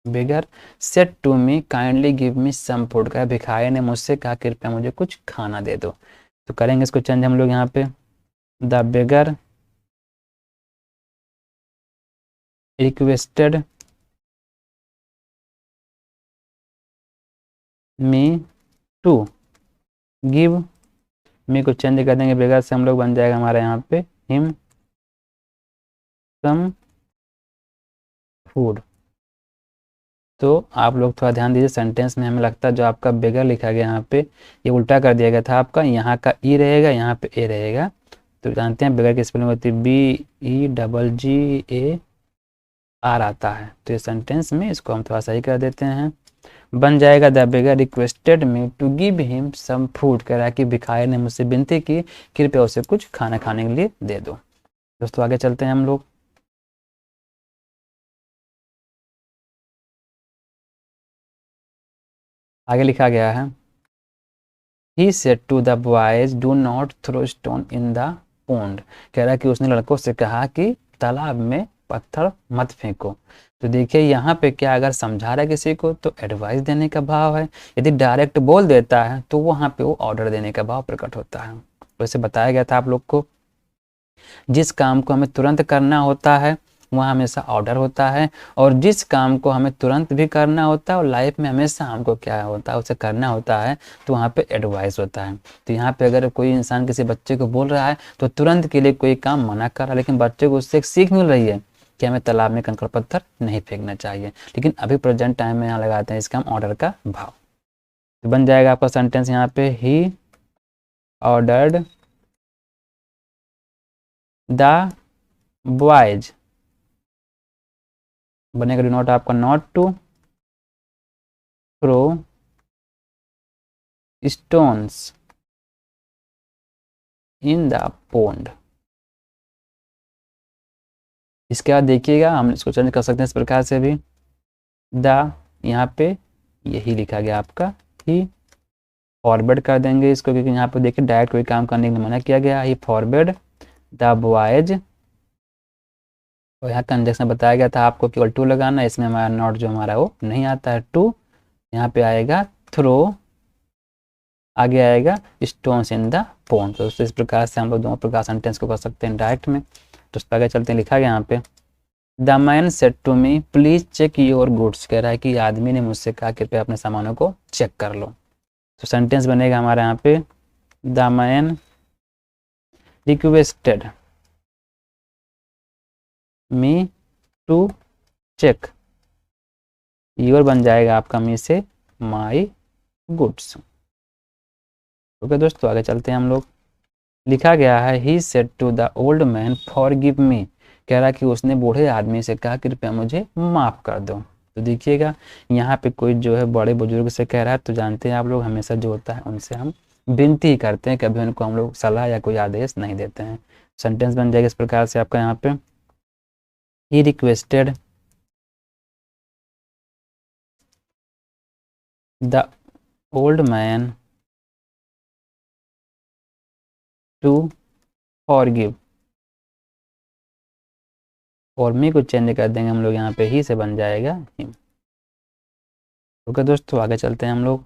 beggar said to me kindly give me some food. का भिखारी ने मुझसे कहा कृपया मुझे कुछ खाना दे दो। तो करेंगे इसको चेंज हम लोग यहाँ पे the beggar requested me to give me को चेंज कर देंगे, बेगर से हम लोग बन जाएगा हमारे यहाँ पे हिम सम फूड। तो आप लोग थोड़ा ध्यान दीजिए सेंटेंस में, हमें लगता है जो आपका बेगर लिखा गया यहाँ पे ये उल्टा कर दिया गया था आपका, यहाँ का ई रहेगा यहाँ पे ए रहेगा। तो जानते हैं बेगर की स्पेलिंग होती है BEGGAR आता है। तो ये सेंटेंस में इसको हम थोड़ा सही कर देते हैं, बन जाएगा the beggar requested me to give him some food. कह रहा है कि भिखारी ने मुझसे विनती की कृपया उसे कुछ खाना खाने के लिए दे दो। दोस्तों आगे चलते हैं हम लोग। आगे लिखा गया है He said to the boys do not throw stone in the pond। कह रहा है कि उसने लड़कों से कहा कि तालाब में पत्थर मत फेंको। तो देखिए यहाँ पे क्या, अगर समझा रहा है किसी को तो एडवाइस देने का भाव है, यदि डायरेक्ट बोल देता है तो वहाँ पे वो ऑर्डर देने का भाव प्रकट होता है। वैसे बताया गया था आप लोग को जिस काम को हमें तुरंत करना होता है वहाँ हमेशा ऑर्डर होता है, और जिस काम को हमें तुरंत भी करना होता है और लाइफ में हमेशा हमको क्या होता है उसे करना होता है, तो वहाँ पे एडवाइस होता है। तो यहाँ पे अगर कोई इंसान किसी बच्चे को बोल रहा है तो तुरंत के लिए कोई काम मना कर रहा है, लेकिन बच्चे को उससे एक सीख मिल रही है कि हमें तालाब में कंकड़ पत्थर नहीं फेंकना चाहिए। लेकिन अभी प्रेजेंट टाइम में यहाँ लगाते हैं इसका हम ऑर्डर का भाव। तो बन जाएगा आपका सेंटेंस यहाँ पे ही ऑर्डर्ड द बॉयज, बनेगा डू नॉट आपका not to throw stones in the pond. इसके बाद देखिएगा हम इसको चेंज कर सकते हैं इस प्रकार से भी, द यहाँ पे यही लिखा गया आपका ही फॉरवर्ड कर देंगे इसको, क्योंकि यहाँ पे देखिए डायरेक्ट कोई काम करने के लिए मना किया गया, ही फॉरवर्ड द बॉयज। और यहाँ कंजक्शन बताया गया था आपको केवल टू लगाना, इसमें हमारा नॉट जो हमारा वो नहीं आता है टू, यहाँ पे आएगा थ्रो, आगे आएगा स्टोन्स इन द पोंड। तो इस प्रकार से हम लोग दोनों प्रकार सेंटेंस को कर सकते हैं डायरेक्ट में। तो उस पर आगे चलते हैं। लिखा गया यहाँ पे the man said to me please check your goods, कह रहा है कि आदमी ने मुझसे कहा कृपया अपने सामानों को चेक कर लो। तो सेंटेंस बनेगा हमारे यहाँ पे the man requested me to check, your बन जाएगा आपका मी से माई गुड्स। ओके दोस्तों, आगे चलते हैं हम लोग। लिखा गया है he said to the old man forgive me, कह रहा है कि उसने बूढ़े आदमी से कहा कृपया मुझे माफ़ कर दो। तो देखिएगा यहाँ पे कोई जो है बड़े बुजुर्ग से कह रहा है, तो जानते हैं आप लोग हमेशा जो होता है उनसे हम विनती करते हैं, कभी उनको हम लोग सलाह या कोई आदेश नहीं देते हैं। सेंटेंस बन जाएगा इस प्रकार से आपका यहाँ पे he requested the old man to forgive, और मी को चेंज कर देंगे हम लोग यहाँ पे ही से बन जाएगा हिम। ओके दोस्तों, आगे चलते हैं हम लोग।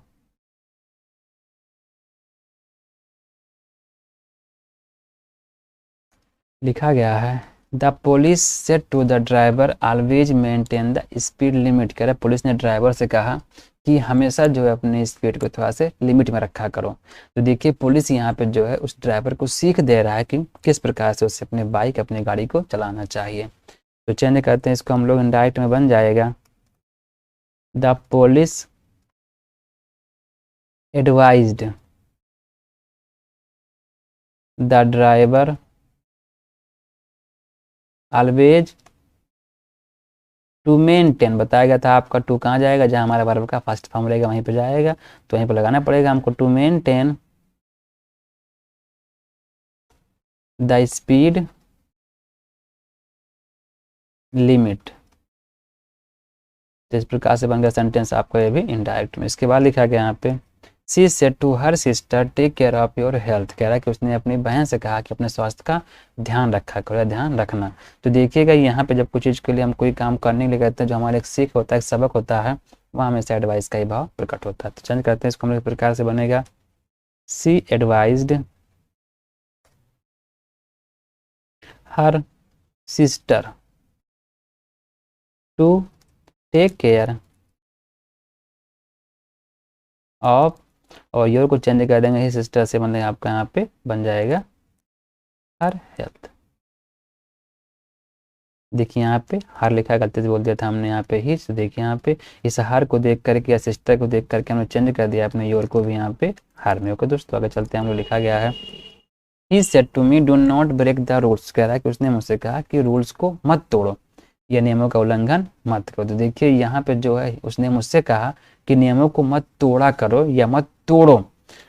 लिखा गया है the police said to the driver always maintain the speed limit, कह रहा है पुलिस ने ड्राइवर से कहा कि हमेशा जो है अपने स्पीड को थोड़ा से लिमिट में रखा करो। तो देखिए पुलिस यहाँ पे जो है उस ड्राइवर को सीख दे रहा है कि किस प्रकार से उसे अपने बाइक अपनी गाड़ी को चलाना चाहिए। तो चेंज करते हैं इसको हम लोग, इनडायरेक्ट में बन जाएगा the police advised the driver always to maintain, बताया गया था आपका टू कहाँ जाएगा, जहाँ हमारा वर्ब का फर्स्ट फॉर्म रहेगा वहीं पे जाएगा, तो वहीं पे लगाना पड़ेगा हमको to maintain the speed limit. तो इस प्रकार से बन गया सेंटेंस आपका ये भी इनडायरेक्ट में। इसके बाद लिखा गया यहाँ पे she said to her sister take care of your health, कह रहा है कि उसने अपनी बहन से कहा कि अपने स्वास्थ्य का ध्यान रखा करो, ध्यान रखना। तो देखिएगा यहाँ पे जब कुछ चीज़ के लिए हम कोई काम करने के लिए कहते हैं, जो हमारे एक सीख होता है, एक सबक होता है, वहाँ हमेशा एडवाइस का ही भाव प्रकट होता है। तो चेंज करते हैं इसको हम लोग इस प्रकार से बनेगा she advised her sister to take care of, और योर को चेंज कर देंगे ही सिस्टर से, मतलब आपका यहाँ पे बन जाएगा हर हेल्थ। देखिए यहाँ पे हर लिखा है, गलती से बोल दिया था हमने यहाँ पे ही। तो देखिए यहाँ पे इस हर को देख करके या सिस्टर को देख करके हमने चेंज कर दिया अपने योर को भी यहाँ पे हर में। ओके दोस्तों, आगे चलते हैं हम लोग। लिखा गया है he said to me do not break the rules, कह रहा है कि उसने मुझसे कहा कि रूल्स को मत तोड़ो या नियमों का उल्लंघन मत करो। तो देखिए यहाँ पे जो है उसने मुझसे कहा कि नियमों को मत तोड़ा करो या मत तोड़ो।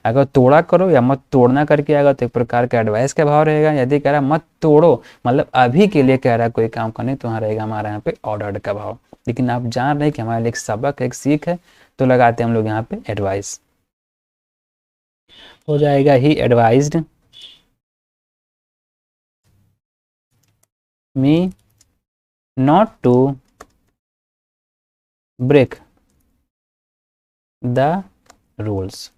अगर तोड़ा करो या मत तोड़ना करके आएगा तो एक प्रकार का एडवाइस का भाव रहेगा। यदि कह रहा मत तोड़ो मतलब अभी के लिए कह रहा है कोई काम करने, तो वहाँ रहेगा हमारा यहाँ पे ऑर्डर का भाव। लेकिन आप जान रहे हैं कि हमारे लिए एक सबक एक सीख है, तो लगाते हैं हम लोग यहाँ पे एडवाइस, हो जाएगा he advised me not to break the rules.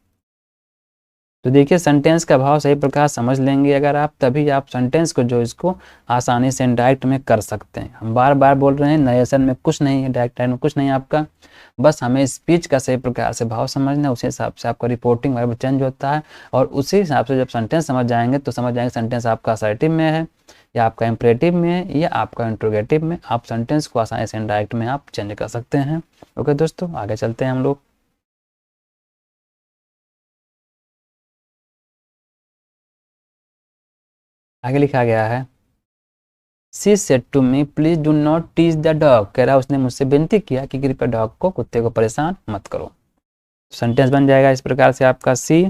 तो देखिए सेंटेंस का भाव सही प्रकार समझ लेंगे अगर आप, तभी आप सेंटेंस को जो इसको आसानी से इनडायरेक्ट में कर सकते हैं। हम बार बार बोल रहे हैं नरेशन में कुछ नहीं है, डायरेक्ट में कुछ नहीं है आपका, बस हमें स्पीच का सही प्रकार से भाव समझना है, उसी हिसाब से आपका रिपोर्टिंग वर्ब चेंज होता है, और उसी हिसाब से जब सेंटेंस समझ जाएंगे तो समझ जाएंगे सेंटेंस आपका असर्टिव में है या आपका इम्परेटिव में है या आपका इंट्रोगेटिव में। आप सेंटेंस को आसानी से इनडायरेक्ट में आप चेंज कर सकते हैं। ओके दोस्तों, आगे चलते हैं हम लोग। आगे लिखा गया है she said to me please do not teach the dog, कह रहा उसने मुझसे विनती किया कि कृपया डॉग को, कुत्ते को परेशान मत करो। सेंटेंस बन जाएगा इस प्रकार से आपका she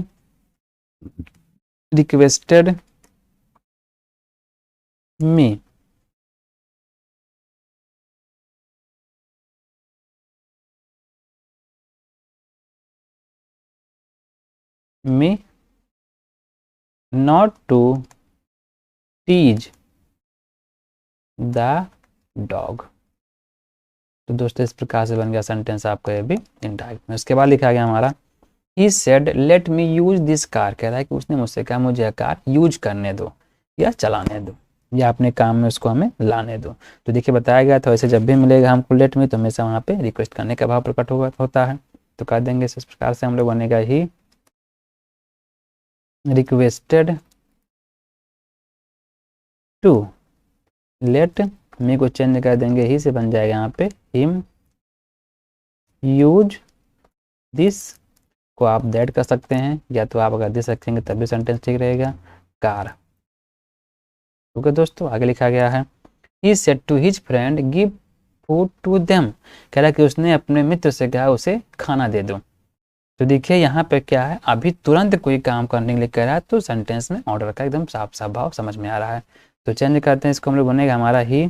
requested me not to tease the dog. तो दोस्तों इस प्रकार से बन गया सेंटेंस आपका ये भी इनडायरेक्ट में। उसके बाद लिखा गया हमारा he said let me use this car, कह रहा है कि उसने मुझसे कहा मुझे कार यूज करने दो या चलाने दो। या अपने काम में उसको हमें लाने दो। तो देखिए बताया गया था, वैसे जब भी मिलेगा हमको लेट में तो हमेशा वहाँ पे रिक्वेस्ट करने का भाव प्रकट होता है। तो कर देंगे इस प्रकार से हम लोग बनेगा he requested to let me को चेंज कर देंगे ही से बन जाएगा यहाँ पे हिम यूज दिस को आप दैट कर सकते हैं, या तो आप अगर दिस रखेंगे तब भी सेंटेंस ठीक रहेगा कार। ओके दोस्तों, आगे लिखा गया है he said to his friend give food to them, कह रहा है कि उसने अपने मित्र से कहा उसे खाना दे दो। तो देखिए यहाँ पे क्या है, अभी तुरंत कोई काम करने के लिए कह रहा है, तो सेंटेंस में ऑर्डर का एकदम साफ साफ भाव समझ में आ रहा है। तो चेंज करते हैं इसको, हम लोग बनेगा हमारा he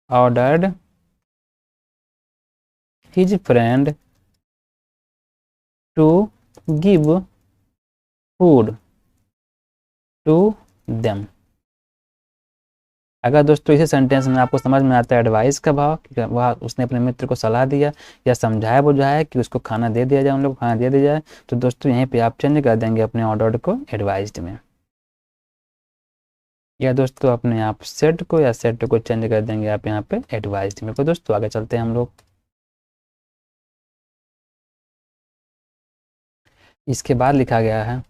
ordered his friend to give food to them. अगर दोस्तों इसी सेंटेंस में आपको समझ में आता है एडवाइस का भाव, कि वह उसने अपने मित्र को सलाह दिया या समझाया बुझाया कि उसको खाना दे दिया जाए, उन लोग खाना दे दिया जाए, तो दोस्तों यहीं पे आप चेंज कर देंगे अपने ऑर्डर्ड को एडवाइस्ड में, या दोस्तों अपने आप सेट को या सेट को चेंज कर देंगे आप यहाँ पे एडवाइस्ड में। तो दोस्तों आगे चलते हैं हम लोग। इसके बाद लिखा गया है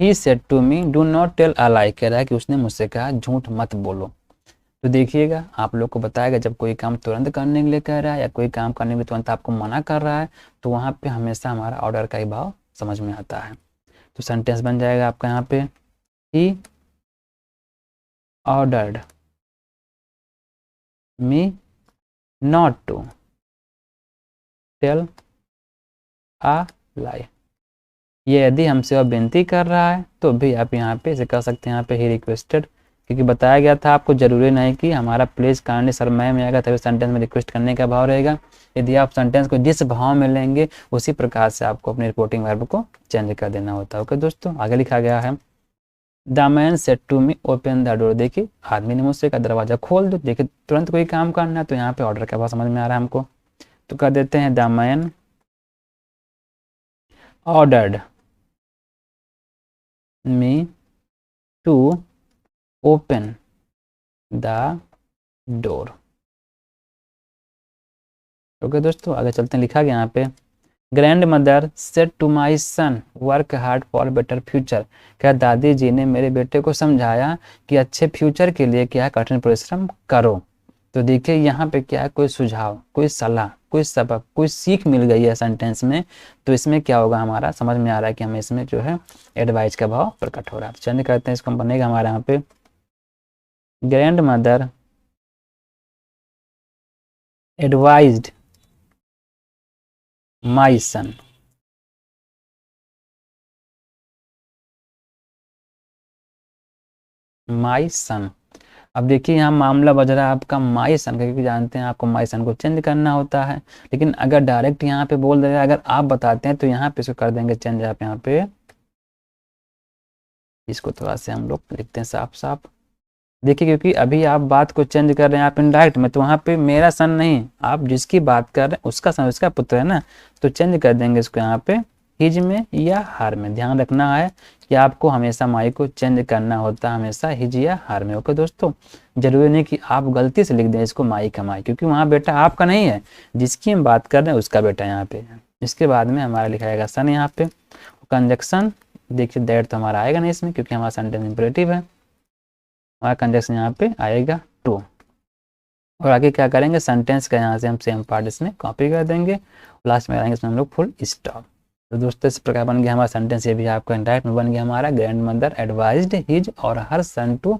he said to me do not tell a lie, कह रहा है कि उसने मुझसे कहा झूठ मत बोलो। तो देखिएगा आप लोग को बताएगा जब कोई काम तुरंत करने के लिए कह रहा है या कोई काम करने के लिए तुरंत आपको मना कर रहा है, तो वहाँ पे हमेशा हमारा ऑर्डर का ही भाव समझ में आता है। तो सेंटेंस बन जाएगा आपका यहाँ पे he ordered me not to tell a lie, ये यदि हमसे वह विनती कर रहा है तो भी आप यहाँ पे इसे कर सकते हैं यहाँ पे ही रिक्वेस्टेड, क्योंकि बताया गया था आपको जरूरी नहीं कि हमारा प्लीज काइंडली सर में आएगा तभी सेंटेंस में रिक्वेस्ट करने का भाव रहेगा। यदि आप सेंटेंस को जिस भाव में लेंगे उसी प्रकार से आपको अपने रिपोर्टिंग वर्ब को चेंज कर देना होता है। ओके दोस्तों, आगे लिखा गया है the man said to me open the door, देखिए आदमी ने मुझसे कहा दरवाजा खोल दो। देखिए तुरंत कोई काम करना है तो यहाँ पे ऑर्डर का भाव समझ में आ रहा है हमको, तो कर देते हैं the man ordered me to open the door. Okay दोस्तों, आगे चलते हैं। लिखा गया यहाँ पे grandmother said to my son work hard for better future, क्या दादी जी ने मेरे बेटे को समझाया कि अच्छे फ्यूचर के लिए क्या कठिन परिश्रम करो। तो देखिए यहाँ पे क्या है, कोई सुझाव, कोई सलाह, कोई सबक, कोई सीख मिल गई है सेंटेंस में, तो इसमें क्या होगा हमारा समझ में आ रहा है कि हमें इसमें जो है एडवाइस का भाव प्रकट हो रहा है। तो चलिए करते हैं इसको, बनेगा हमारे यहाँ पे ग्रैंड मदर एडवाइज्ड माई सन, माई सन। अब देखिए यहाँ मामला बज रहा है आपका माई सन का, क्योंकि जानते हैं आपको माई सन को चेंज करना होता है, लेकिन अगर डायरेक्ट यहाँ पे बोल देगा, अगर आप बताते हैं तो यहाँ पे इसको कर देंगे चेंज आप यहाँ पे, इसको थोड़ा से हम लोग लिखते हैं साफ साफ। देखिए क्योंकि अभी आप बात को चेंज कर रहे हैं आप इनडायरेक्ट में, तो वहाँ पे मेरा सन नहीं, आप जिसकी बात कर रहे हैं उसका सन, उसका पुत्र है ना, तो चेंज कर देंगे इसको यहाँ पे हिज में या हार में। ध्यान रखना है कि आपको हमेशा माई को चेंज करना होता है, हमेशा हिज या हार में। ओके दोस्तों, जरूरी नहीं कि आप गलती से लिख दें इसको माई का माई, क्योंकि वहाँ बेटा आपका नहीं है, जिसकी हम बात कर रहे हैं उसका बेटा यहाँ पे है। इसके बाद में हमारा लिखा जाएगा सन यहाँ पे, कंजक्शन देखिए दैट तो हमारा आएगा नहीं इसमें, क्योंकि हमारा सेंटेंस इंपरेटिव है, हमारा कंजक्शन यहाँ पे आएगा टू। और आगे क्या करेंगे, सेंटेंस का यहाँ से हम सेम पार्ट इसमें कॉपी कर देंगे, लास्ट में आएंगे इसमें हम लोग फुल स्टॉप। तो दोस्तों इस प्रकार बन गया हमारा सेंटेंस, ये भी आपका इंडायरेक्ट में बन गया हमारा ग्रैंड मदर एडवाइज्ड हिज और her son to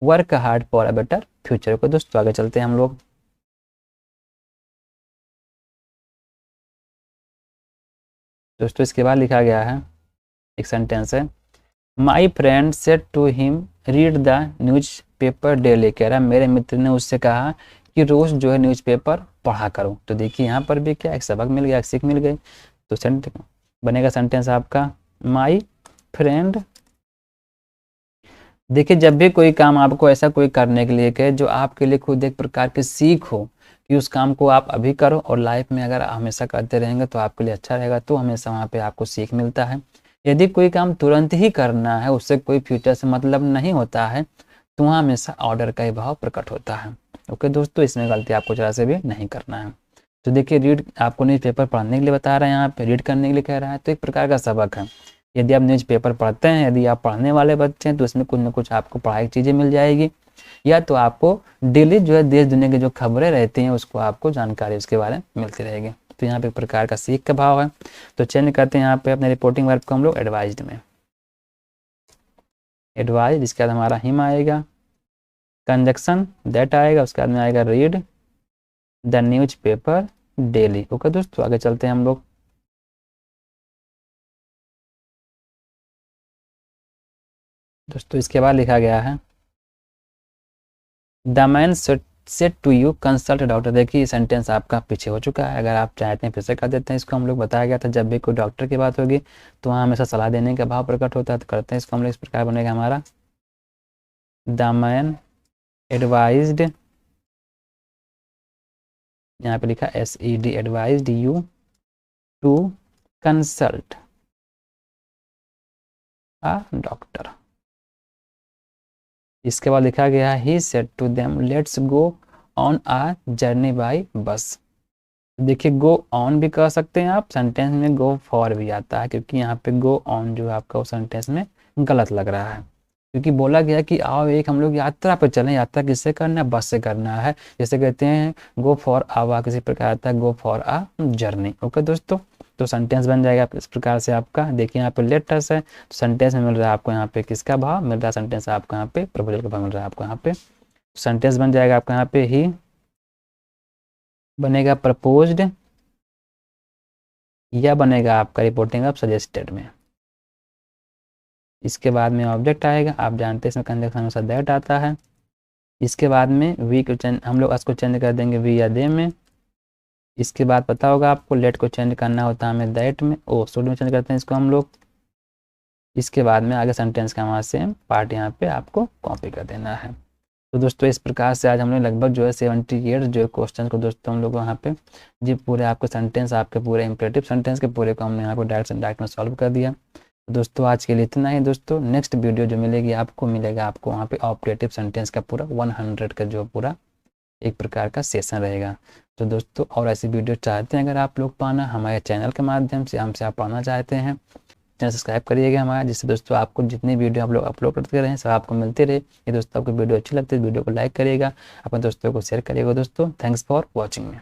work hard for a better future. को दोस्तों आगे चलते हैं हम लोग। दोस्तों इसके बाद लिखा गया है एक सेंटेंस है my friend said to him read the newspaper daily, कह रहा मेरे मित्र ने उससे कहा कि रोज जो है न्यूज़पेपर पढ़ा करो। तो देखिए यहाँ पर भी क्या एक सबक मिल गया, एक सीख मिल गई। तो बनेगा सेंटेंस आपका माई फ्रेंड। देखिए जब भी कोई काम आपको ऐसा कोई करने के लिए कहे जो आपके लिए खुद एक प्रकार की सीख हो, कि उस काम को आप अभी करो और लाइफ में अगर हमेशा करते रहेंगे तो आपके लिए अच्छा रहेगा, तो हमेशा वहाँ पे आपको सीख मिलता है। यदि कोई काम तुरंत ही करना है, उससे कोई फ्यूचर से मतलब नहीं होता है, तो वहाँ हमेशा ऑर्डर का ही भाव प्रकट होता है। ओके दोस्तों, इसमें गलती आपको जरा से भी नहीं करना है। तो देखिए, रीड आपको न्यूज़पेपर पढ़ने के लिए बता रहे हैं, यहाँ पे रीड करने के लिए कह रहा है, तो एक प्रकार का सबक है। यदि आप न्यूज़पेपर पढ़ते हैं, यदि आप पढ़ने वाले बच्चे हैं, तो इसमें कुछ ना कुछ आपको पढ़ाई की चीज़ें मिल जाएगी, या तो आपको डेली जो है देश दुनिया की जो खबरें रहती हैं उसको आपको जानकारी उसके बारे में मिलती रहेगी। तो यहाँ पे एक प्रकार का सीख का भाव है। तो चेंज करते हैं यहाँ पे अपने रिपोर्टिंग वर्ब को हम लोग एडवाइज्ड में, एडवाइज, इसके बाद हमारा हिम आएगा, कंजक्शन दैट आएगा, उसके बाद में आएगा read the newspaper daily. Okay दोस्तों, आगे चलते हैं हम लोग। दोस्तों इसके बाद लिखा गया है the man said to you consult doctor. देखिए सेंटेंस आपका पीछे हो चुका है, अगर आप चाहते हैं फिर से कर देते हैं इसको। हम लोग बताया गया था जब भी कोई डॉक्टर की बात होगी तो वहाँ हमेशा सलाह देने का भाव प्रकट होता है, तो करते हैं इसको हम लोग। इस प्रकार बनेगा हमारा द मैन एडवाइज्ड, यहाँ पे लिखा SED, advised you to consult a doctor. इसके बाद लिखा गया he said to them let's go on a journey by bus. देखिए गो ऑन भी कह सकते हैं आप, सेंटेंस में गो फॉर भी आता है, क्योंकि यहाँ पे गो ऑन जो है आपका वो सेंटेंस में गलत लग रहा है, क्योंकि बोला गया कि आओ एक हम लोग यात्रा पर चलें। यात्रा किससे करना है? बस से करना है। जैसे कहते हैं गो फॉर आवा, किसी प्रकार आता है go for uh journey. Okay दोस्तों, तो सेंटेंस बन जाएगा इस प्रकार से आपका। देखिए यहाँ पे लेटर्स है, तो सेंटेंस में मिल रहा है आपको यहाँ पे किसका भाव मिल रहा है? सेंटेंस आपको यहाँ पे प्रपोजल का भाव मिल रहा है आपको यहाँ पे। सेंटेंस बन जाएगा आपका यहाँ पे ही बनेगा प्रपोज्ड, या बनेगा आपका रिपोर्टिंग ऑफ सजेस्टेड में। इसके बाद में ऑब्जेक्ट आएगा, आप जानते हैं इसमें कंजक्शन हमेशा दैट आता है। इसके बाद में वी को चेंज, हम लोग इसको चेंज कर देंगे वी या दे में। इसके बाद पता होगा आपको लेट को चेंज करना होता है हमें दैट में, ओ शुड में चेंज करते हैं इसको हम लोग। इसके बाद में आगे सेंटेंस का हमारा सेम पार्ट यहाँ पे आपको कॉपी कर देना है। तो दोस्तों इस प्रकार से आज हमने लगभग जो है 78 जो क्वेश्चन को दोस्तों हम लोग यहाँ पे जी पूरे आपके सेंटेंस, आपके पूरे इंपरेटिव सेंटेंस के पूरे को हमने यहाँ पे डायरेक्ट में सॉल्व कर दिया। तो दोस्तों आज के लिए इतना ही दोस्तों। नेक्स्ट वीडियो जो मिलेगी आपको वहाँ पे ऑपरेटिव सेंटेंस का पूरा 100 का जो पूरा एक प्रकार का सेशन रहेगा। तो दोस्तों और ऐसी वीडियो चाहते हैं अगर आप लोग पाना हमारे चैनल के माध्यम से हमसे आप पाना चाहते हैं, चैनल सब्सक्राइब करिएगा हमारा, जिससे दोस्तों आपको जितनी वीडियो आप लोग अपलोड करते रहें सब आपको मिलते रहे। ये दोस्तों आपको वीडियो अच्छी लगती है वीडियो को लाइक करिएगा, अपने दोस्तों को शेयर करिएगा दोस्तों। थैंक्स फॉर वॉचिंग में।